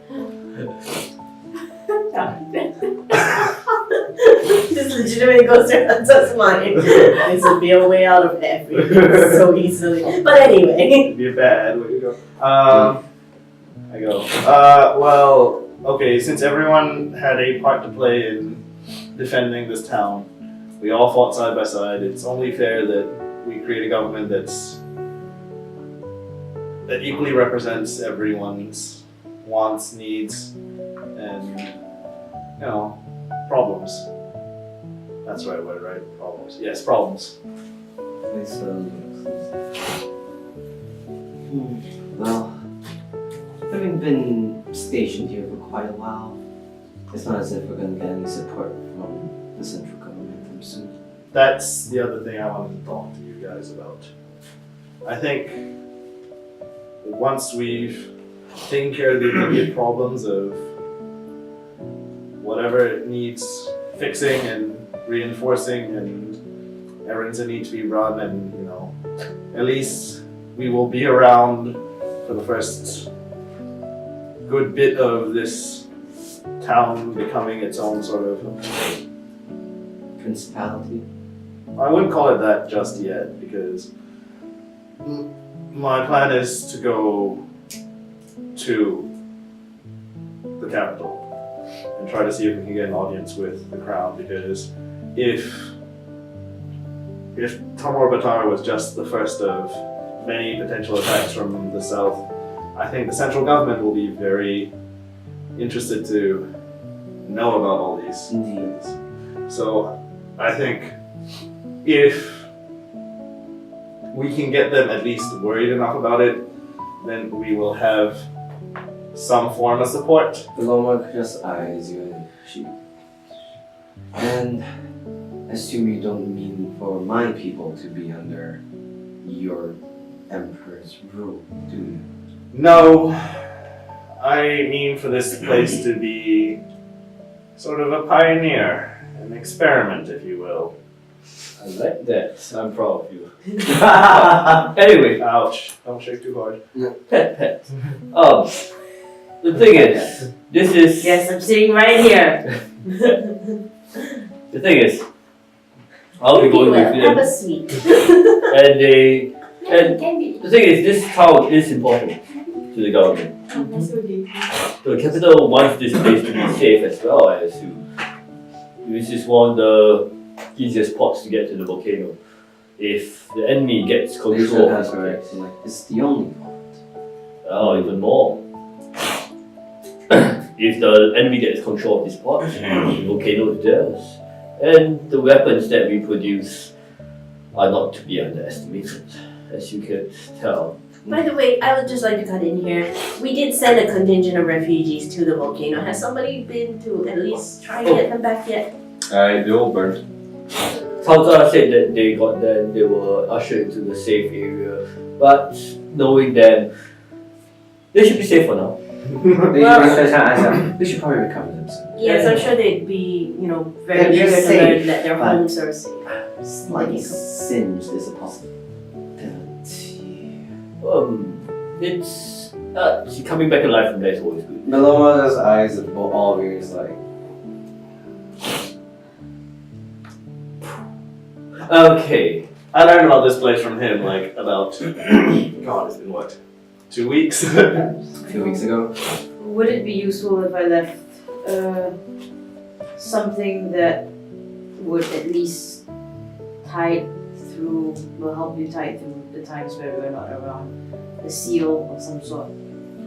This legitimately goes to Hansa's mind. This would be a way out of everything so easily. But anyway. It'd be a bad way to go. I go. Well, okay, since everyone had a part to play in defending this town, we all fought side by side. It's only fair that we create a government that equally represents everyone's wants, needs, and problems. That's the right word, right? Problems. Yes, problems. Well, having been stationed here for quite a while, it's not as if we're going to get any support from the central government anytime soon. That's the other thing I wanted to talk to you guys about. I think once we've taken care of the immediate problems of whatever needs fixing and reinforcing and errands that need to be run, and at least we will be around for the first good bit of this town becoming its own sort of Principality. I wouldn't call it that just yet, because my plan is to go to the capital and try to see if we can get an audience with the crown, because if Tamor Batar was just the first of many potential attacks from the south, I think the central government will be very interested to know about all these things. So I think if we can get them at least worried enough about it, then we will have some form of support. The Loma just eyes you and she. And I assume you don't mean for my people to be under your emperor's rule, do you? No, I mean for this place to be sort of a pioneer, an experiment, if you will. I like that. I'm proud of you. Anyway, Ouch, don't shake too hard. pet. The thing is, this is. Yes, I'm sitting right here. The thing is, I'll be going with Have a them. sweet. And the thing is, this town is important to the government. That's okay. The capital wants this place to be safe as well, I assume. This is one of the easiest spots to get to the volcano. If the enemy gets control of That's this right. place, Like, it's the only part. oh, even more. If the enemy gets control of this spot, the volcano is theirs. And the weapons that we produce are not to be underestimated, as you can tell. By the way, I would just like to cut in here. We did send a contingent of refugees to the volcano. Has somebody been to at least try and get them back yet? They all burnt. Tauta said that they got them, they were ushered into the safe area, but knowing them, they should be safe for now. They should probably recover them soon. Yes, I'm sure they'd be, very They're eager to safe, learn that their but- homes are safe. Slightly singed is a possibility. It's coming back alive from there is always good. Meloma's eyes of all ears like. Okay. I learned about this place from him about, God, it's been what, 2 weeks? A few weeks ago. Would it be useful if I left something that would at least tide through, will help you tide through the times where we're not around? A seal of some sort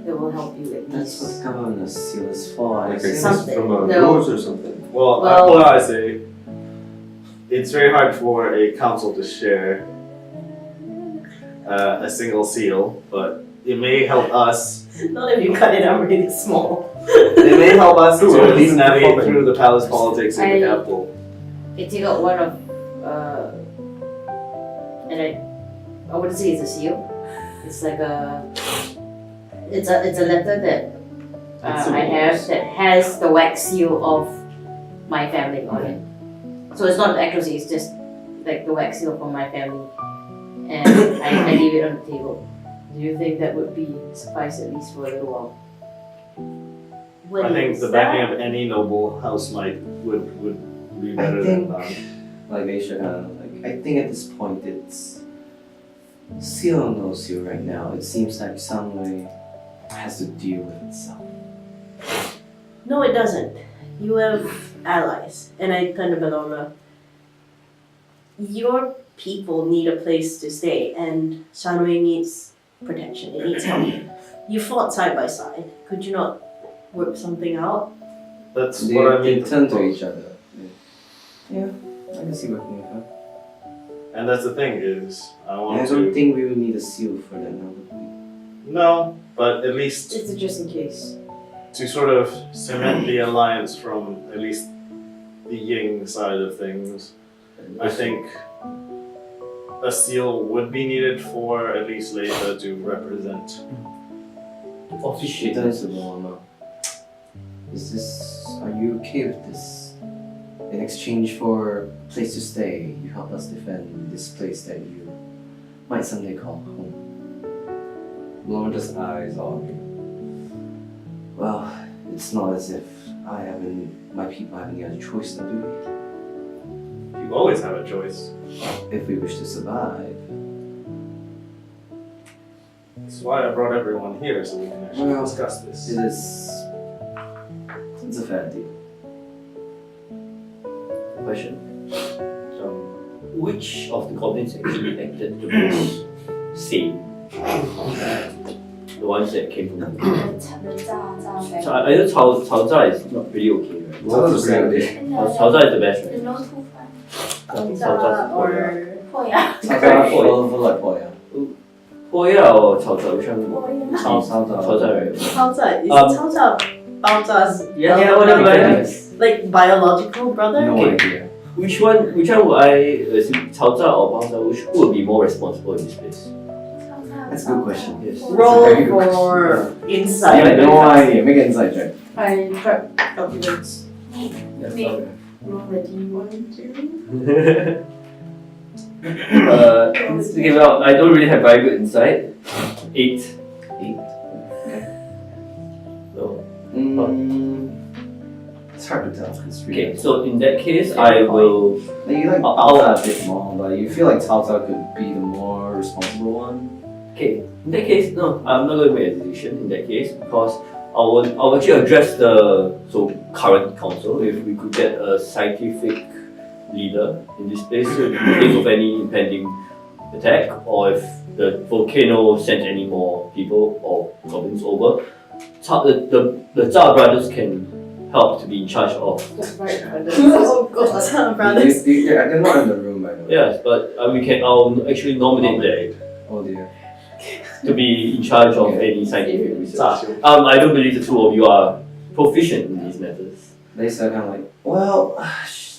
that will help you at That's what least. government seal is for. Like I a see. Something. from a No. rose or something. Well, Well- what I say, it's very hard for a council to share a single seal, but it may help us. Not if you cut it out really small. It may help us to at least Ooh, navigate problem. through the palace politics in the capital. I take out one of, and I wouldn't say it's a seal. It's like it's a letter that It's a I have that has the wax seal of my family on it. So it's not accuracy, it's just like the wax seal from my family. And I leave it on the table. Do you think that would be suffice at least for a little while? What I think is the backing of any noble house might would be better than Like they should I think at this point it's seal or no seal right now. It seems like some way has to deal with itself. No, it doesn't. You have allies. And I turn to Beloma. Your people need a place to stay, and Shanwei needs protection. It needs help. You fought side by side. Could you not work something out? That's They, what I they mean. turn to each other. Yeah, I can see working with her. And that's the thing is, I I want don't to. think we will need a seal for that now. No, but at least It's a just in case. to sort of cement the alliance from at least the YING side of things, I think a seal would be needed for at least later to represent. She does the Mama. Are you okay with this? In exchange for a place to stay, you help us defend this place that you might someday call home. Mama just eyes on me. Well, it's not as if my people have any other choice now, do we? You always have a choice. If we wish to survive. That's why I brought everyone here so we can actually Well, discuss this. It's a fair deal. Question. Which of the goblins actually acted the most sane? The ones that came from the So I know Cao Zha is not really okay, right? That's the same thing. Cao Zha is the best, right? There's no two fun. I think Cao Zha is or Poya. For like Poya. Poya or Cao Zha, which one? Cao Zha, right? 超载 is 超载 Baoza's Yeah, brother? Like biological brother? No Okay. idea. Which one would I assume, Cao Zha or Bao Zha, who would be more responsible in this place? That's a good question. Yes. Roll Very good for I insight. have no idea. Make an insight check. I track documents. Yeah, Me. okay. Roll a D1, 2. Okay, well, I don't really have very good insight. 8. So, It's hard to tell. It's really okay, so in that case, I will. Like, you like I'll- Cao Zha a bit more, but you feel like Cao Zha could be the more responsible one. Okay, in that case, no, I'm not going to make a decision in that case because I'll actually address the current council if we could get a scientific leader in this place in case of any impending attack or if the volcano sends any more people or goblins over. The Zha brothers can help to be in charge of. Oh god, brothers. They're not in the room by the way. Yes, but I'll actually nominate them Oh dear. to be in charge of Okay. any scientific research. I don't believe the two of you are proficient in these matters. Lisa kind of like, well,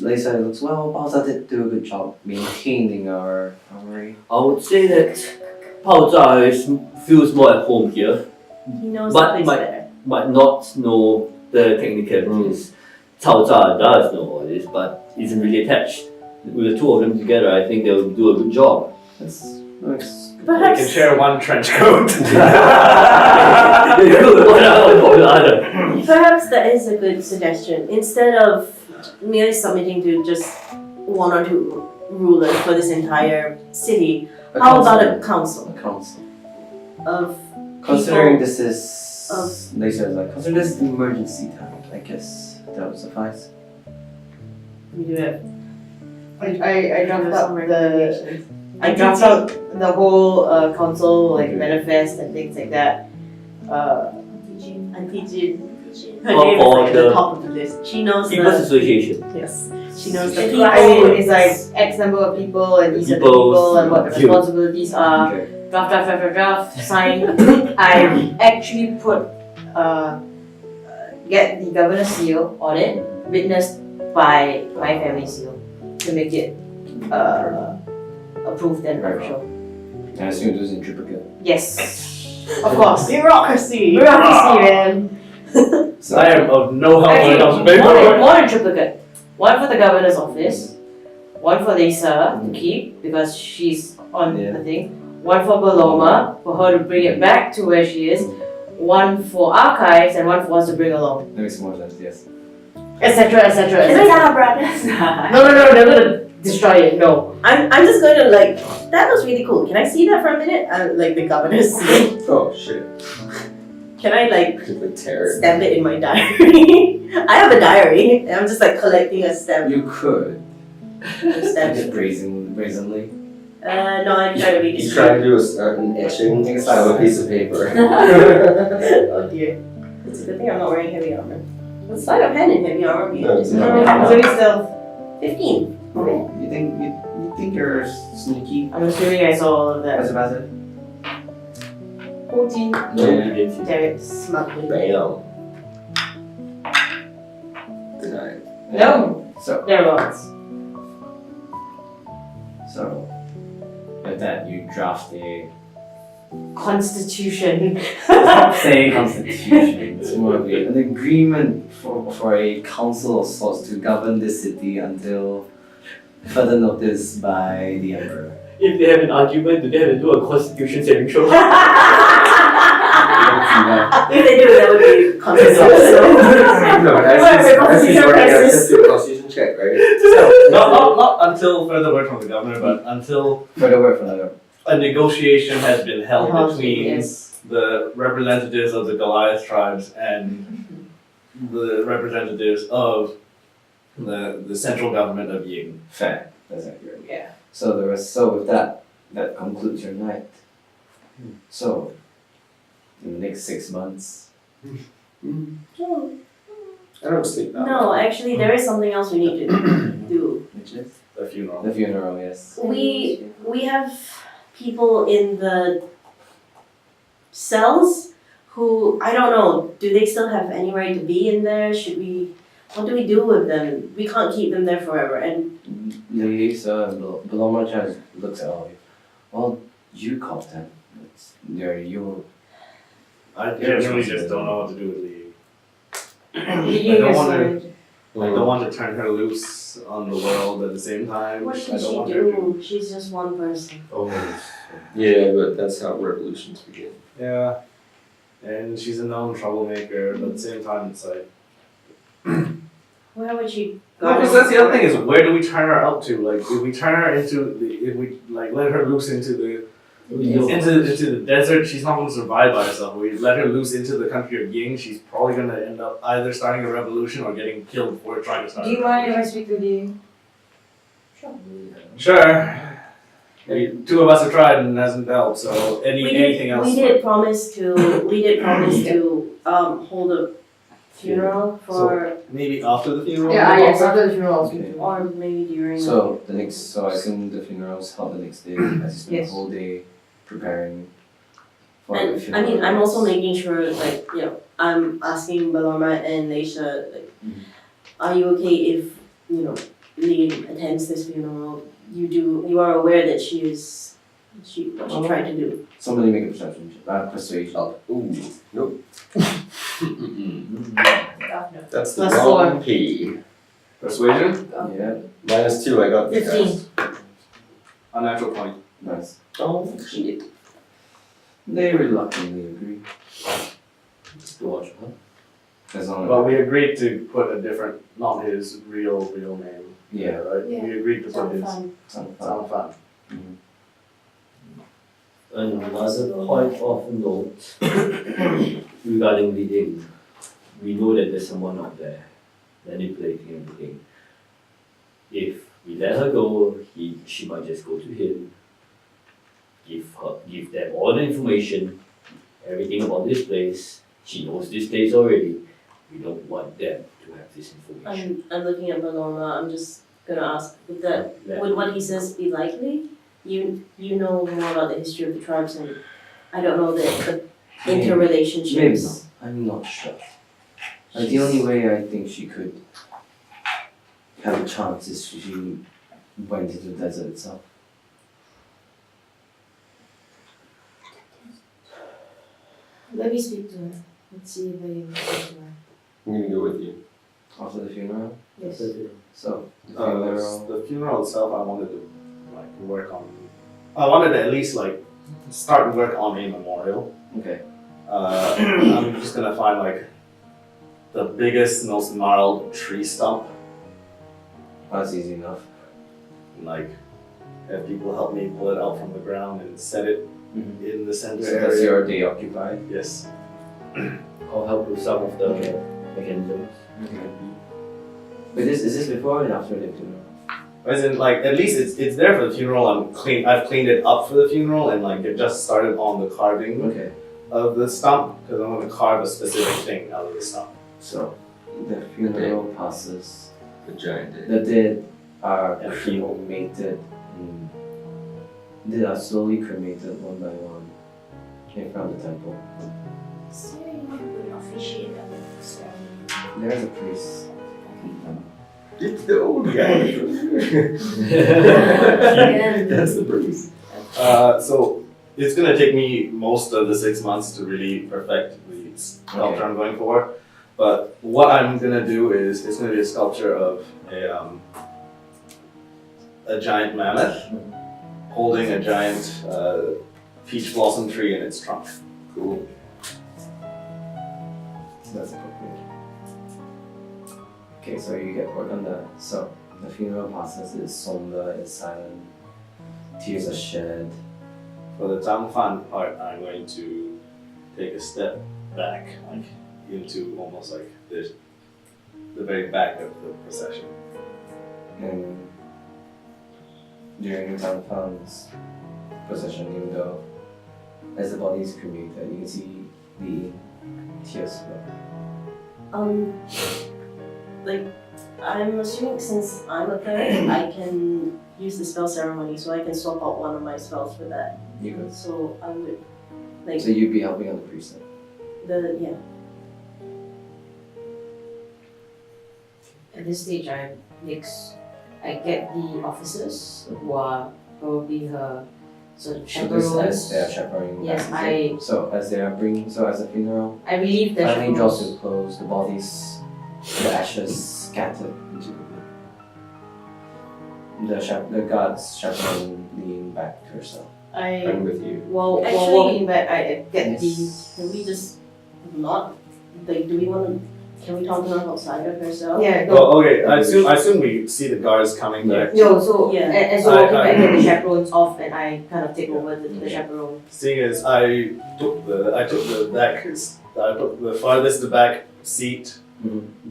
Lisa looks, well, Bao Zha did do a good job maintaining our armory. I would say that Bao Zha feels more at home here, He knows But the place my- better. but not know the technicalities. Cao Zha does know all this, but isn't really attached. With the two of them together, I think they'll do a good job. That's nice. We can Perhaps share one trench coat. They do one out for the other. Perhaps that is a good suggestion. Instead of merely submitting to just one or two rulers for this entire city, how about a council A council. of Considering people? this is, Lisa is like, consider this an emergency time. I guess that would suffice. We do have I draft up some the recommendations. I draft out the whole council like manifest and things like that. Auntie Jin. Her Oh, name is for like at the the top of the list. She knows People's the Association. yes. She knows the I people. mean, it's like X number of people and these are the people and what the responsibilities are. Okay. Draft, sign. I actually put get the governor's seal on it, witnessed by my family seal, to make it approved and official. I assume it was in triplicate. Yes, of course. Bureaucracy. Bureaucracy, man. So, I am of no help when it comes to Actually, paperwork. more than triplicate. One for the governor's office, one for Lisa to keep because she's on Yeah. the thing, one for Paloma for her to bring it back to where she is, one for archives, and one for us to bring along, that makes more sense, yes. etc. etc. It's etc. our brothers. No, they're gonna destroy it. No. I'm just going to like that was really cool. Can I see that for a minute? Like the governor's seal. Oh shit. Can I like Stupid terror. stamp it in my diary? I have a diary. And I'm just like collecting a stamp. You could. Stamp Just it. brazenly. No, I'm trying to read He's it. trying to do an etching of a piece of paper. Oh dear. It's a good thing I'm not wearing heavy armor. What's sleight of hand in heavy armor? No, it's No, not. it's only stealth. 15. Oh, you think you're sneaky? I'm assuming I saw all of What's that. the method? 14. No, you didn't see. Damn it, smugly. Bam. Denied. No! So, Thereabouts. so, with that, you draft a Constitution. say constitution. It's more of an agreement for a council of sorts to govern this city until further notice by the emperor. If they have an argument, do they have to do a constitution saving throw? If they do, that would be constitutional. No, as he's working, it's just do a constitution check, right? Not until further word from the governor, but until Further word from the a negotiation has been held between Yes. the representatives of the Goliath tribes and the representatives of the central government of YING. fair. That's accurate. Yeah. So with that concludes your night. So in the next 6 months. I don't sleep now. No, actually, there is something else we need to do. Which is The funeral. the funeral, yes. We have people in the cells who, I don't know, do they still have any right to be in there? What do we do with them? We can't keep them there forever. And Lisa Beloma just looks at all of you. Well, you called them. They're your I genuinely just don't know what to do with Lee. you don't guys wanna- would- I don't want to turn her loose on the world at the same time. What I should don't she want her to. do? She's just one person. Oh, Yeah, but that's how revolutions begin. Yeah. And she's a known troublemaker, but at the same time, it's like. Where would she go? No, because that's the other thing is where do we turn her out to? Like, if we turn her if we like let her loose into the desert, she's not going to survive by herself. If we let her loose into the country of Ying, she's probably going to end up either starting a revolution or getting killed before trying to start. Do you a mind if I revolution. speak with you? Sure. Two of us have tried and it hasn't helped. So anything else? We did promise to hold a funeral for, Maybe after the funeral. Yes, after the funeral I'll speak to you. or maybe during. So I assume the funeral's held the next day as you spend Yes. the whole day preparing for the And funeral. I mean, I'm also making sure, like, you know, I'm asking Baloma and Leisha, like, are you okay if, you know, Lee attends this funeral? You are aware that what she tried to do. Somebody make a perception check. Persuasion. Ooh, nope. That's the Plus wrong P. Persuasion. Yeah, -2, I got this. 15. Unnatural 20. nice. Oh, shit. They reluctantly agree. Watch, huh? As long But as we agreed to put a different, not his real name. yeah, Right. Yeah. We agreed to put Sound his. fun. sound fun. Sound fun. Another point of note regarding the inn. We know that there's someone out there manipulating everything. If we let her go, she might just go to him, give them all the information, everything about this place. She knows this place already. We don't want them to have this information. I'm looking at Baloma, I'm just gonna ask, Let- would what he says be likely? You know more about the history of the tribes and I don't know the Maybe interrelationships. not. I'm not sure. The only way I think she could have a chance is if she went into the desert itself. Let me speak to her. Let's see if I can speak to her. I'm gonna go with you. After the funeral. Yes. So the funeral. The funeral itself, I wanted to like work on. I wanted to at least like start work on a memorial. Okay. I'm just gonna find like the biggest, most gnarled tree stump, That's easy enough. and like have people help me pull it out from the ground and set it Mhm. in the center So area. that's your day occupied. Yes. I'll help with some of the mechanisms. But is this before and after the funeral? As in, like, at least it's there for the funeral. I've cleaned it up for the funeral, and like it just started on the carving Okay. of the stump because I'm gonna carve a specific thing out of the stump. So the funeral passes. The giant did. The dead are And cremated and they are slowly cremated one by one in front of the temple. Is there anyone who would officiate the ceremony? There's a priest. It's the old guy. That's the priest. So it's gonna take me most of the 6 months to really perfect the sculpture I'm going for. But what I'm gonna do is it's gonna be a sculpture of a giant mammoth holding a giant peach blossom tree in its trunk. Cool. That's appropriate. Okay, so you get work on the funeral process is somber, it's silent, tears are shed. For the Tang Fan part, I'm going to take a step back, like into almost like the very back of the procession. And during Tangfan's procession, even though as the body is cremated, you can see the tears flow. Like, I'm assuming since I'm a cleric, I can use the spell ceremony, so I can swap out one of my spells for that. You could. So I would, like, So you'd be helping on the priest then? yeah. At this stage, I get the officers who are probably her sort of So this as chaperones. they are chaperoning Yes, back, so as they are bringing, so as the funeral I believe the finally draws to chaperones. a close, the bodies, the ashes scattered into the guards chaperone leaning back to herself. I'm with you. While Actually- walking back, I get Can we just not, like, do we want to, can we talk to her outside of herself? yeah, no, Well, okay, I assume we see the guards coming back. no, so Yeah. as we're walking back, I get the chaperones off and I kind of take over the chaperone. Seeing as I took the farthest back seat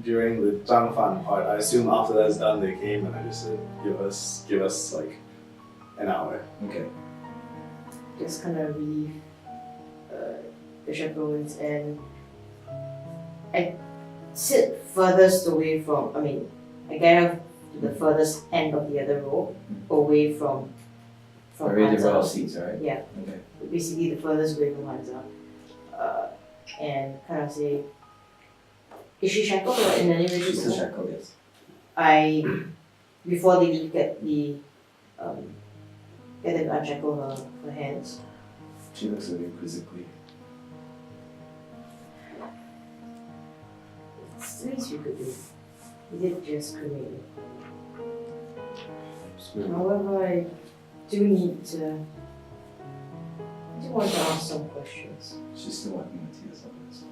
during the Zhang Fan part, I assume after that's done they came and I just said give us like an hour. Okay. Just kind of relieve the chaperones, and I sit furthest away from, I get up to the furthest end of the other row, away from Already the row of Hansa. seats, right? Yeah, Okay. basically the furthest away from Hansa. And kind of say, is she shackled or in any way? She's still shackled, yes. Before they leave, get them to unshackle her hands. She looks at you quizzically. It's the least you could do. You did just cremate it. However, I do want to ask some questions. She's still wiping the tears off her spine.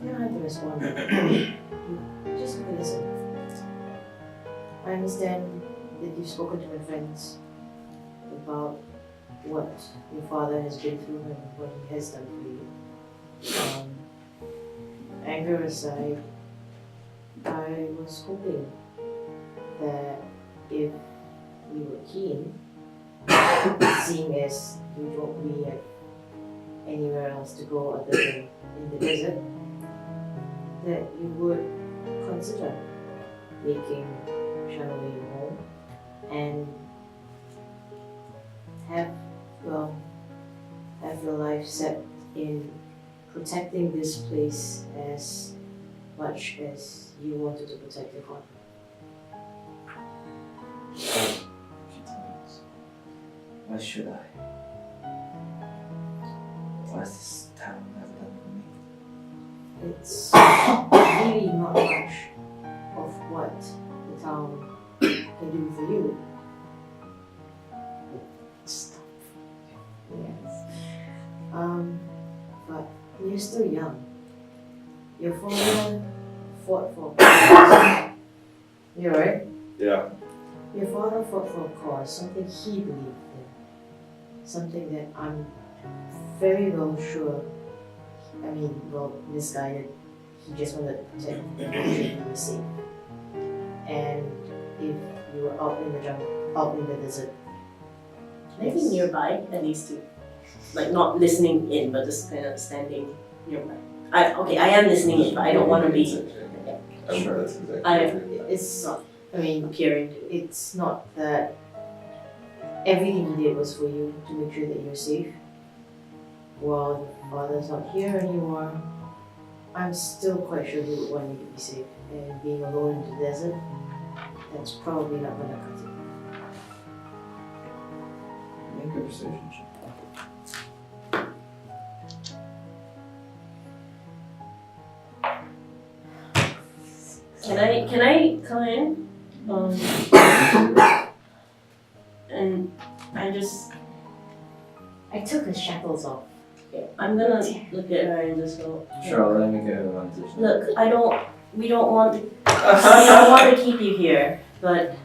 You don't have to respond. Just listen. I understand that you've spoken to my friends about what your father has been through and what he has done for you. Anger aside, I was hoping that if we were keen, seeing as you don't really have anywhere else to go other than in the desert, that you would consider making Shanaway your home and have your life set in protecting this place as much as you wanted to protect your father. She tells. Why should I? What has this town ever done for me? It's really not much of what the town can do for you. Stop. Yes. But you're still young. Your father fought for a cause. You're right? Yeah. Your father fought for a cause, something he believed in. Something that I'm very well sure, misguided. He just wanted to protect and make sure you were safe. And if you were out in the jungle, out in the desert, Maybe nearby, at least to, like, not listening in, but just kind of standing nearby. I am listening in, but I don't want to be. I'm sure that's exactly I- what you're doing. it's not. I mean, peering. It's not that everything he did was for you to make sure that you're safe. While your father's not here anymore, I'm still quite sure he would want you to be safe. And being alone in the desert, that's probably not gonna cut it. Make a persuasion check. Can I come in? And I took the shackles off. I'm gonna look at her and just go. Sure, let me make an advantage. Look, we don't want to keep you here, but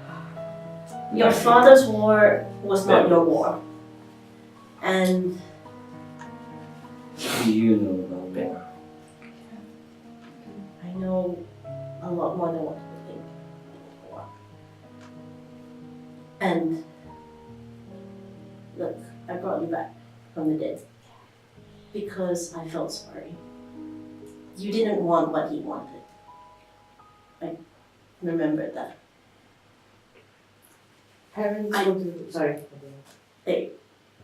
your father's war was not your war. And Do you know about war? I know a lot more than what you think. And look, I brought you back from the dead because I felt sorry. You didn't want what he wanted. I remembered that. Parents sorry.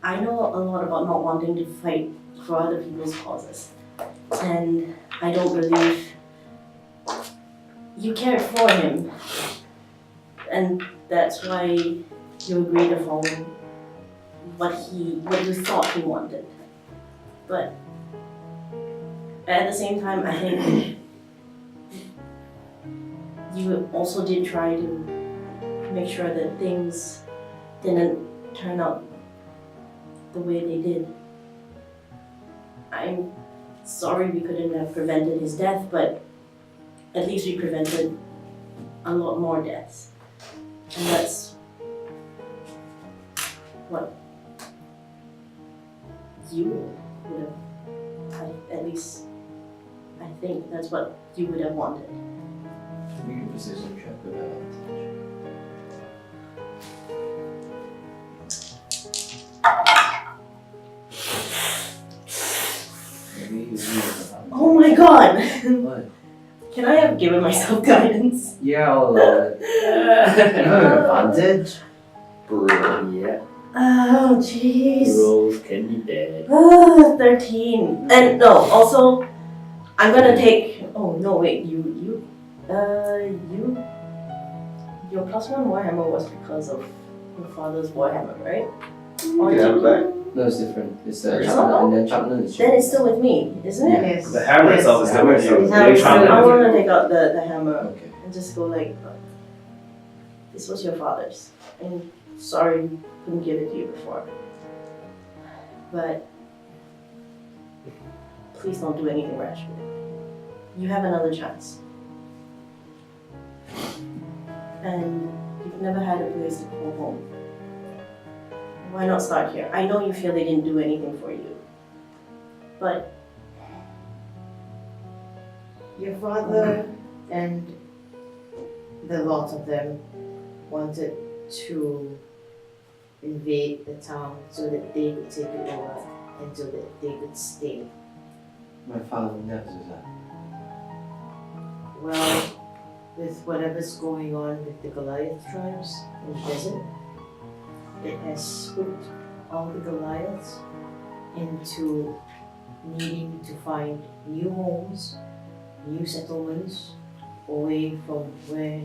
I know a lot about not wanting to fight for other people's causes. And I don't believe you cared for him. And that's why you agreed to follow what you thought he wanted. But at the same time, I think you also did try to make sure that things didn't turn out the way they did. I'm sorry we couldn't have prevented his death, but at least we prevented a lot more deaths. And that's what you would have, at least I think that's what you would have wanted. Make a precision check with advantage. Maybe you Oh my god! What? Can I have given myself guidance? Yeah, I'll allow it. You have an advantage? Yeah. Oh jeez. Rolls can be dead. 13. And no, also, I'm gonna take. Oh no, wait, your +1 Warhammer was because of your father's Warhammer, right? Or You have it back. No, it's different. It's It's Chapman, not? and then Chapman is Then it's still with me, isn't it? Yes. The hammer itself is The hammer still with you. itself The is So enchantment I is want to with you. take out the hammer Okay. and just go like, this was your father's. And sorry we couldn't give it to you before. But please don't do anything rash with it. You have another chance. And you've never had a place to call home. Why not start here? I know you feel they didn't do anything for you. But your father and the lot of them wanted to invade the town so that they could take it over and so that they could stay. My father would never do that. Well, with whatever's going on with the Goliath tribes in the desert, it has put all the Goliaths into needing to find new homes, new settlements, away from where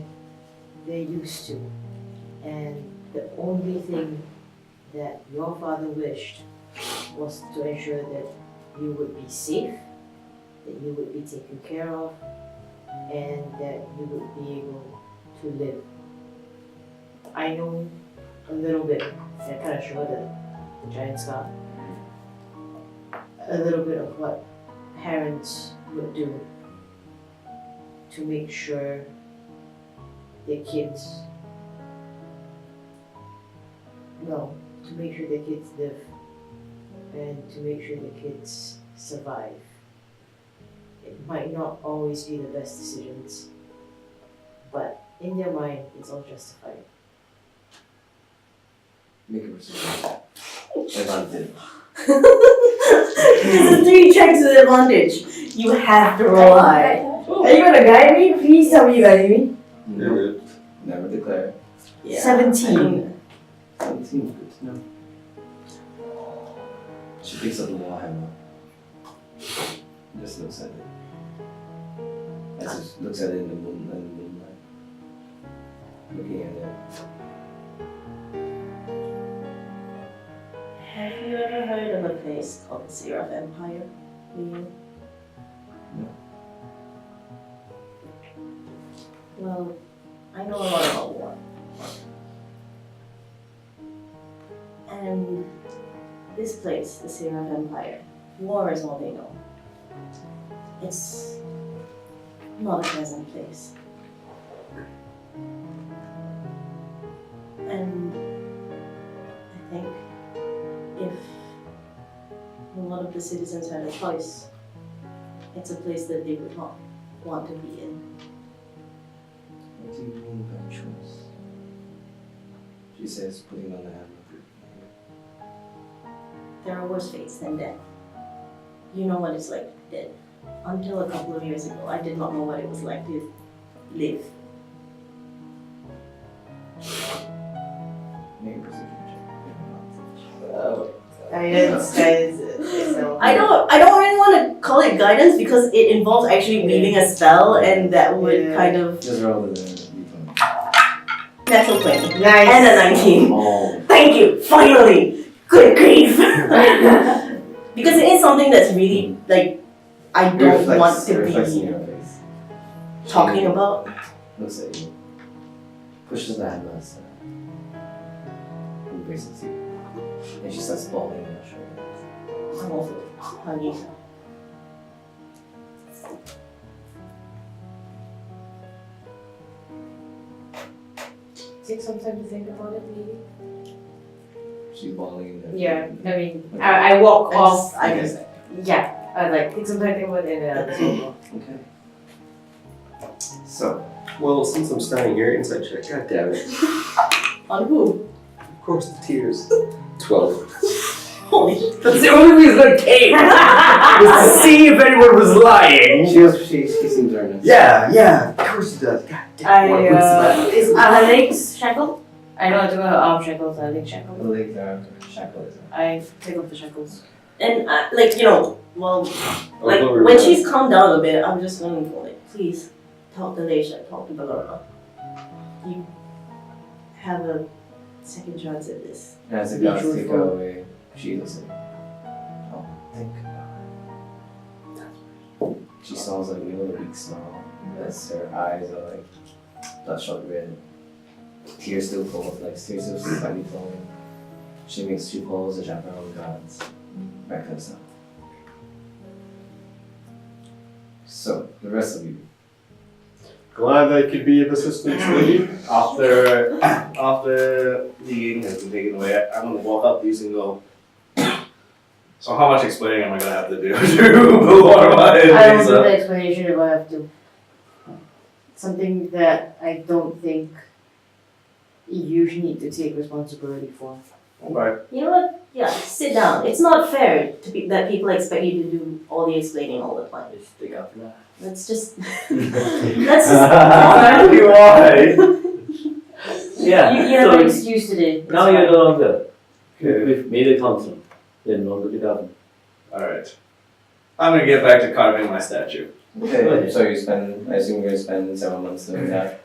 they used to. And the only thing that your father wished was to ensure that you would be safe, that you would be taken care of, and that you would be able to live. I know a little bit, I kind of showed the giant scar, a little bit of what parents would do to make sure their kids, to make sure their kids live and to make sure their kids survive. It might not always be the best decisions, but in their mind, it's all justified. Make a precision. Advantage. this is 3 checks with advantage. You have to roll high. Are you gonna guide me? Please tell me you guiding me. No, never Yeah. 17. 17, good to know. She picks up the warhammer. Just looks at it. Looks at it in the moonlight. Looking at it. Have you ever heard of a place called the Seraph Empire? Leah? No. Well, I know a lot about war. And this place, the Seraph Empire, war is all they know. It's not a pleasant place. And I think if a lot of the citizens had a choice, it's a place that they would not want to be in. What do you mean by choice? She says, putting on the hammer. There are worse fates than death. You know what it's like dead. Until a couple of years ago, I did not know what it was like to live. Maybe perception I don't really want to call it guidance because it involves actually reading a spell, and that would kind of. Just roll with it. Natural 20. Nice. And a 19. Oh. Thank you, finally! Good grief! Because it is something that's really, like, I don't want to reflects in be your face. talking about. Looks at you. Pushes the hammer aside. Embraces you. And she starts bawling in your shoulder. I'm also hugging her. Take some time to think about it, maybe. She's bawling in your Yeah, shoulder. I mean, I walk off. I just. Yeah, I like take some time to think about it and then I'll just Okay. So, well, since I'm starting your insight check, god damn it. On who? Of course, the tears. 12. Holy shit. That's the only reason I came! Was to see if anyone was lying! She seems earnest. Yeah, of course he does. God damn it. is her legs shackled? I know I took her arm shackles, her legs The shackled. legs are shackled. I take off the shackles. And, like, you know, well, like, when she's calmed down a bit, I'm just gonna go, like, please, talk to Leisha, talk to Balora. You have a second chance at this. As the Be guards take her truthful. away, she doesn't. Oh, think about it. She smells like a little weak smell. As her eyes are like bloodshot red. Tears still fall, like tears still slightly falling. She calls the chaperone guards back to herself. So, the rest of you. Glad I could be of assistance to you. After the YING has been taken away, I'm gonna walk up these and go. So how much explaining am I gonna have to do to Balora I and don't Lisa? do the explanation if I have to. Something that I don't think you need to take responsibility for. Okay. You know what? Yeah, sit down. It's not fair that people expect you to do all the explaining all the time. Just take out that. Let's just. Exactly why. Yeah. You have an excuse today. Now you're no longer. Okay. We've made a council. You're no longer the governor. Alright. I'm gonna get back to carving my statue. Okay, so you spend, I assume you're gonna spend several months doing that.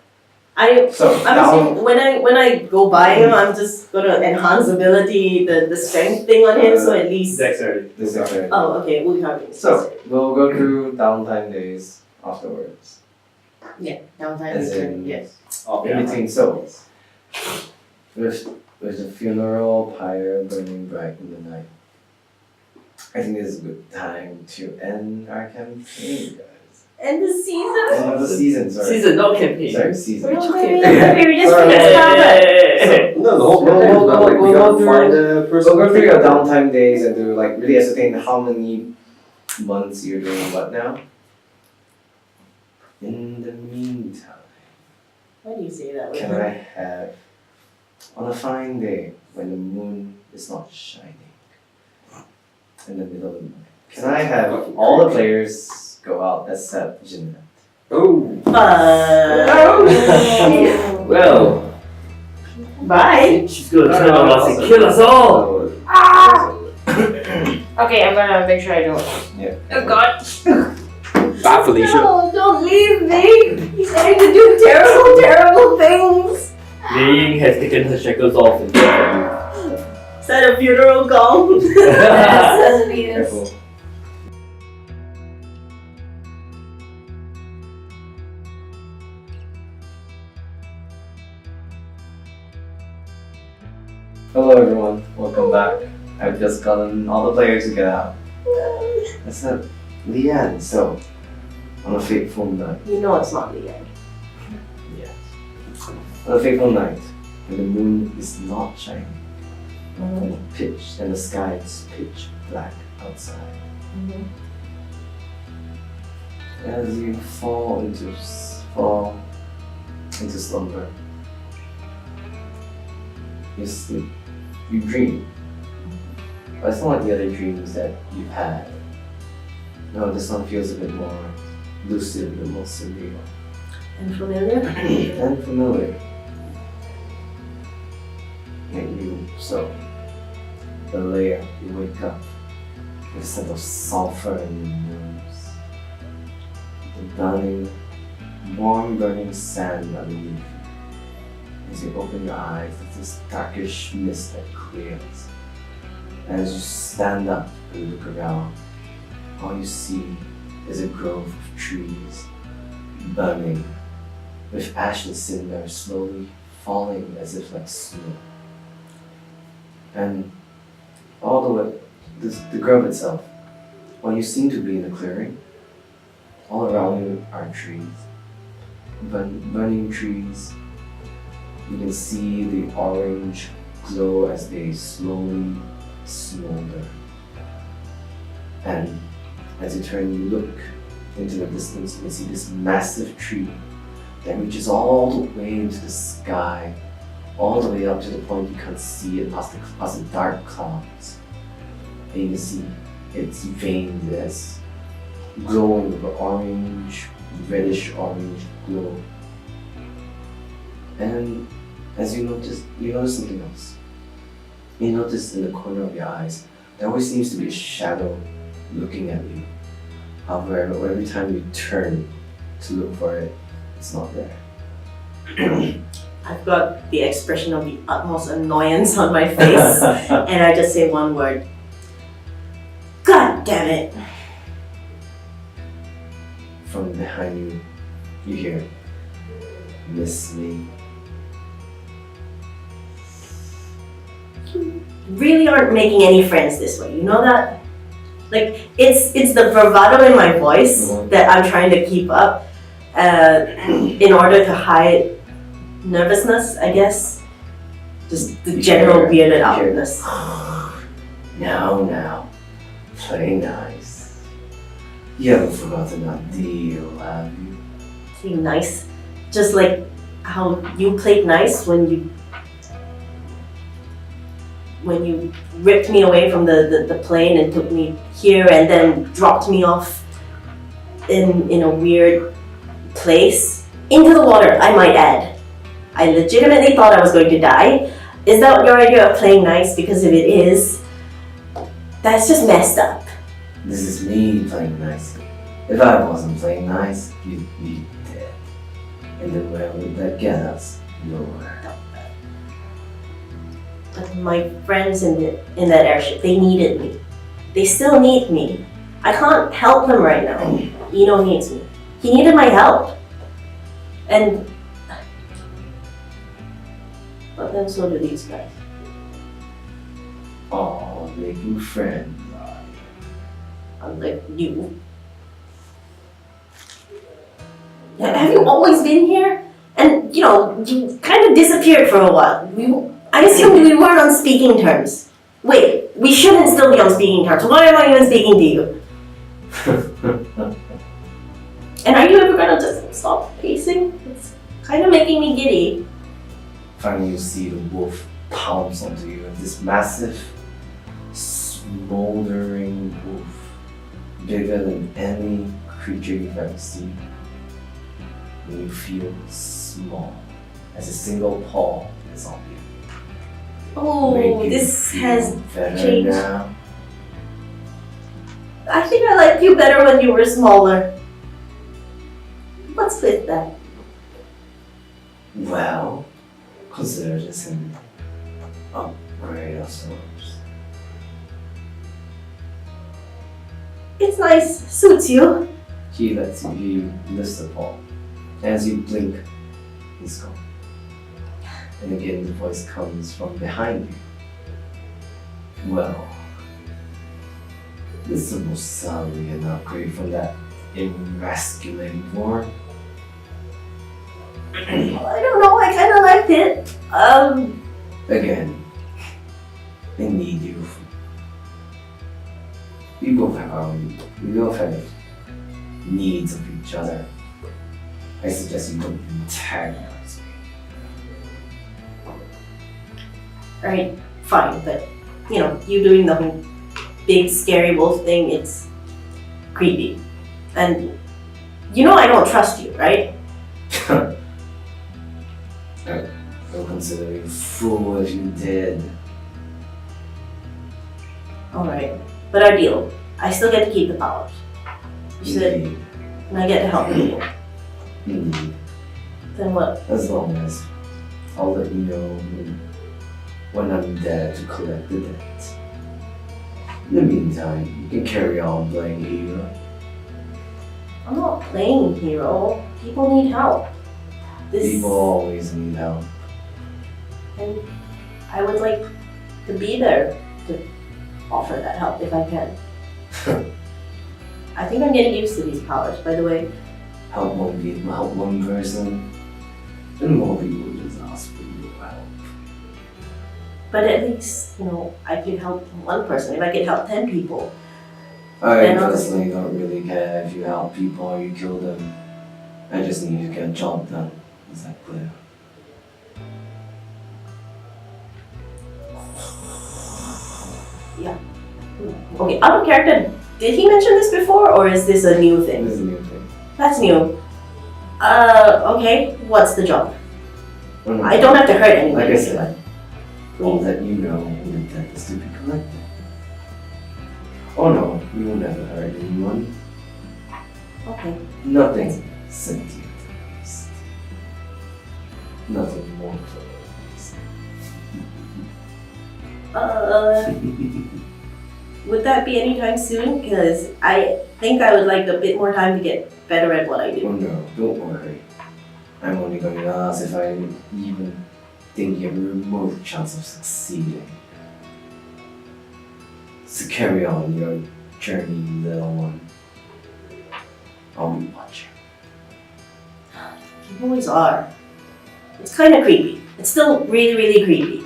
I'm So, assuming when I go by him, I'm just gonna enhance ability, the strength thing on him, so at least. Dexterity. this is okay. Oh, okay, we'll have it. So, we'll go through downtime days afterwards. Yeah, downtime As is in- good, yes. In between souls. With the funeral pyre burning bright in the night. I think this is a good time to end our campaign, guys. End the season. End of the season, sorry. Season, not campaign. Sorry, season. We just Sorry. finished Starbucks. No, the whole point is about, like, we gotta find a person. We'll go through your downtime days and do like really ascertain how many months you're doing what now. In the meantime, Why do you say that? can I have on a fine day when the moon is not shining in the middle of the night? Can I have all the players go out except Jeannette? Oh! Well, Bye. She's gonna turn on us and kill us all. Okay, I'm gonna make sure I don't. Yeah. Oh God. Bye, Felicia. No, don't leave me. He's going to do terrible, terrible things. Ying has taken her shackles off and Is that a funeral gong? Careful. Hello everyone, welcome back. I've just gotten all the players to get out. I said, Leanne, so, on a fateful night. You know it's not the end. Yes. On a fateful night, when the moon is not shining, and the sky is pitch black outside. As you fall into slumber, you sleep, you dream. But it's not like the other dreams that you've had. No, this one feels a bit more lucid, a bit more surreal. And familiar? And familiar. And so, the layer, you wake up with a scent of sulfur in your nose. The burning, warm burning sand underneath you. As you open your eyes, there's this darkish mist that clears. And as you stand up and look around, all you see is a grove of trees burning, with ash and cinder slowly falling as if like snow. And all the way, the grove itself, while you seem to be in a clearing, all around you are trees, burning trees. You can see the orange glow as they slowly smolder. And as you turn, you look into the distance, you can see this massive tree that reaches all the way into the sky, all the way up to the point you can't see it past the dark clouds. And you can see its veins as glowing with orange, reddish orange glow. And as you notice something else. You notice in the corner of your eyes, there always seems to be a shadow looking at you. However, every time you turn to look for it, it's not there. I've got the expression of the utmost annoyance on my face, and I just say one word. God damn it! From behind you, you hear, Miss Lee. You really aren't making any friends this way, you know that? Like, it's the bravado in my voice that I'm trying to keep up in order to hide nervousness, I guess. Just the general weirded outness. Now, play nice. You haven't forgotten that deal, have you? Play nice. Just like how you played nice when you ripped me away from the plane and took me here and then dropped me off in a weird place. Into the water, I might add. I legitimately thought I was going to die. Is that your idea of playing nice? Because if it is, that's just messed up. This is me playing nice. If I wasn't playing nice, you'd be dead. And then where would that get us? Nowhere. But my friends in that airship, they needed me. They still need me. I can't help them right now. Eno needs me. He needed my help. But then so do these guys. Oh, making friends. Unlike you. Have you always been here? And, you kind of disappeared for a while. I assumed we weren't on speaking terms. Wait, we shouldn't still be on speaking terms. Why am I even speaking to you? And are you ever gonna just stop pacing? It's kind of making me giddy. Finally, you see the wolf pounce onto you, and this massive, smoldering wolf, bigger than any creature you've ever seen. And you feel small, as a single paw is on you. Oh, Make you this feel has better changed. now. I think I liked you better when you were smaller. What's with that? Well, consider this an upgrade of sorts. It's nice. Suits you. He lets you, he lifts the paw. As you blink, he's gone. And again, the voice comes from behind you. Well, this is most certainly an upgrade from that emasculating form. I don't know. I kind of liked it. Again, I need you. We both have needs of each other. I suggest you don't antagonize me. Alright, fine, but you know, you doing the whole big scary wolf thing, it's creepy. And you know I don't trust you, right? I'll consider you a fool if you did. Alright, but our deal. I still get to keep the powers. You said, Indeed. and I get to help people. Indeed. Then what? As long as I'll let you know when I'm there to collect the debt. In the meantime, you can carry on playing hero. I'm not playing hero. People need help. People always need help. And I would like to be there to offer that help if I can. I think I'm getting used to these powers, by the way. Help one people, help one person, and more people just ask for your help. But at least, you know, I could help one person. If I could help 10 people. I And I'll just- personally don't really care if you help people or you kill them. I just need to get a job done. Is that clear? Yeah. Okay, out of character, did he mention this before or is this a new thing? This is a new thing. That's new. Okay, what's the job? Oh, no. I don't have to hurt anybody. Like I said, I'll let you know when the debt is to be collected. Oh no, you will never hurt anyone. Okay. Nothing sentient at least. Nothing more at least. Would that be anytime soon? Because I think I would like a bit more time to get better at what I Oh do. no, don't worry. I'm only going to ask if I even think you have a remote chance of succeeding. So carry on your journey, little one. I'll be watching. You always are. It's kind of creepy. It's still really, really creepy.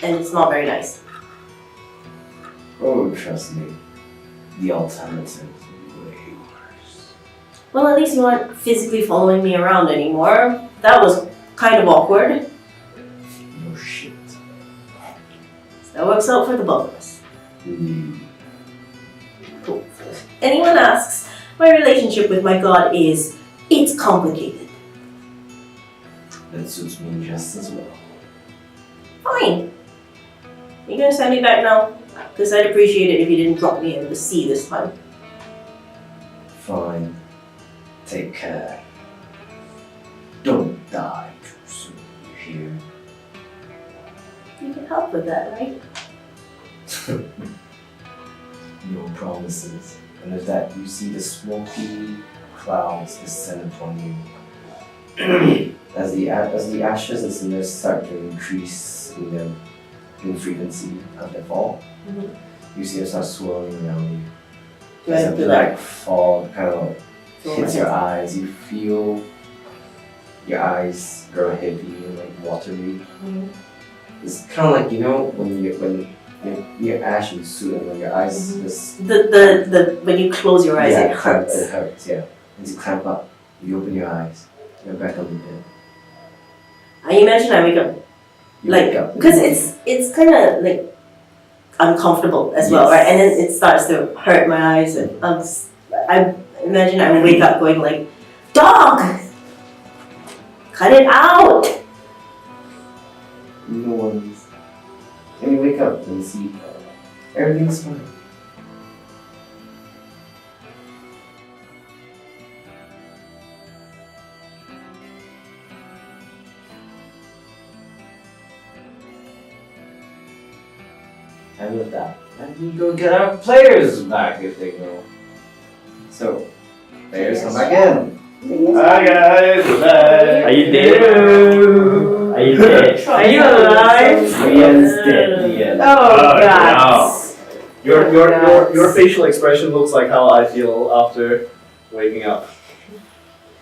And it's not very nice. Oh, trust me. The alternative is way worse. Well, at least you aren't physically following me around anymore. That was kind of awkward. No shit. That works out for the both of us. Mm. Cool. If anyone asks, my relationship with my god is, it's complicated. That suits me just as well. Fine. You gonna send me back now? Because I'd appreciate it if you didn't drop me into the sea this time. Fine. Take care. Don't die too soon, you hear? You can help with that, right? No promises. And with that, you see the smoky clouds descend upon you. as the ashes and cinders start to increase in frequency as they fall, you see it start swirling around you. Do I As have a to black fog kind of throw hits my your hands eyes, you feel your eyes grow heavy and like watery. Mhm. It's kind of like, you know, when you're ash and suit and when your eyes just The when you close your eyes, yeah, it hurts. It hurts, yeah. As you clamp up, you open your eyes, you're back on the bed. I imagine I wake up You like wake up. because it's kind of like uncomfortable as well, Yes. right? And then it starts to hurt my eyes, and I imagine I wake up going like, "Dog, cut it out!" no one's. And you wake up and you see everything's fine. And with that, let me go get our players back if they go. So, players come back in. Hi guys, we're back. Are you dead? Are you dead? Are you alive? Ian's dead. Ian. Oh, God. No. Your facial expression looks like how I feel after waking up.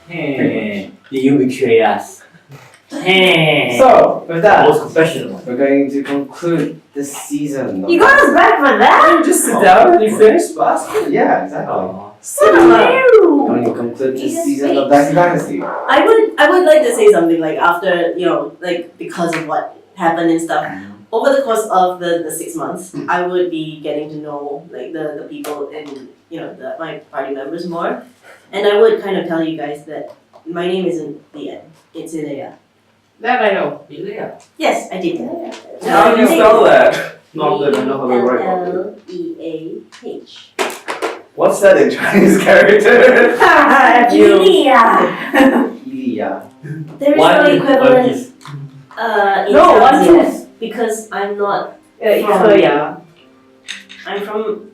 Did you betray us? So, with that, Most professional. we're going to conclude this season. You got us back for that? Just sit down and you finish, bastard. Yeah, exactly. Son of a... Going to conclude this season of Dice and Dynasty. I would like to say something like after, you know, like because of what happened and stuff. Over the course of the 6 months, I would be getting to know like the people and, you know, my party members more. And I would kind of tell you guys that my name isn't Leanne, it's Ilea. That I know. Yes, I did. How do you spell that? Not that I know how to write properly. Leah. What's that in Chinese character? Ilya. There is One no is- equivalent one is- in No, one Chinese is- because I'm not. Yeah. I'm from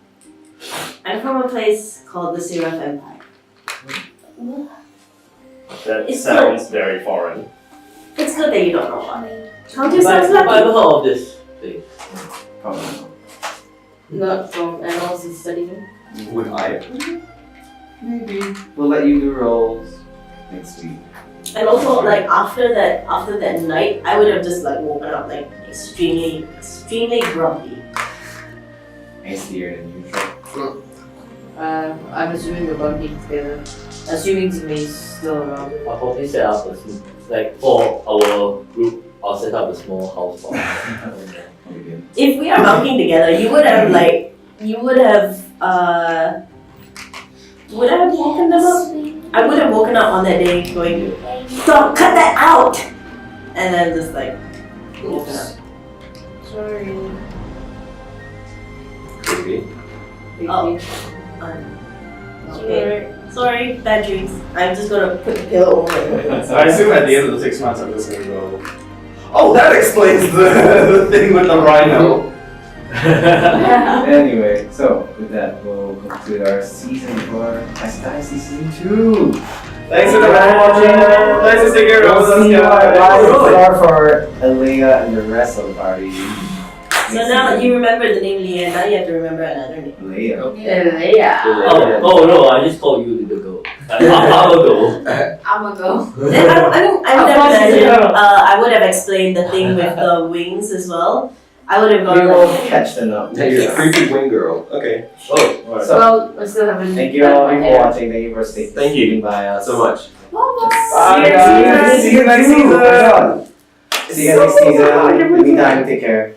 a place called the Seraph Empire. That It's sounds very foreign. It's good that you don't know about it. Count But yourselves I've lucky. heard of this thing. Probably not. Not from annals and studying. Would I? Maybe. We'll let you do rolls next week. And also, like after that night, I would have just like woken up like extremely grumpy. Nastier than usual. I'm assuming we're bunking together. Assuming Zimmy's still around. I'll probably set up like for our group, I'll set up a small house for Probably good. If we are bunking together, you would have woken them up. I would have woken up on that day going, "Stop! Cut that out!" And then just like woken up. Sorry. Maybe. Oh. Okay. Sorry, bad dreams. I'm just gonna put the pillow over it. So I assume at the end of the 6 months I'm just gonna go, oh, that explains the thing with the rhino. Anyway, so with that, we'll conclude our season for Dice and Dynasty Season 2. Thanks for watching. Nice to stick around with We'll see us, what guys. rises are for Alea and the rest of the party. So now you remember the name Leanne, now you have to remember another name. Alea. Yeah. Oh no, I just called you little girl. I'm a girl. I'm a go. Then I would have explained the thing with the wings as well. I would have We gone will like, catch them up. You're a creepy wing girl. Okay. Oh, alright. So, Well, I still haven't. thank you all for watching. Thank you for Thank you staying by us. so much. Bye, guys. See you next season. See you next season. In the meantime, take care.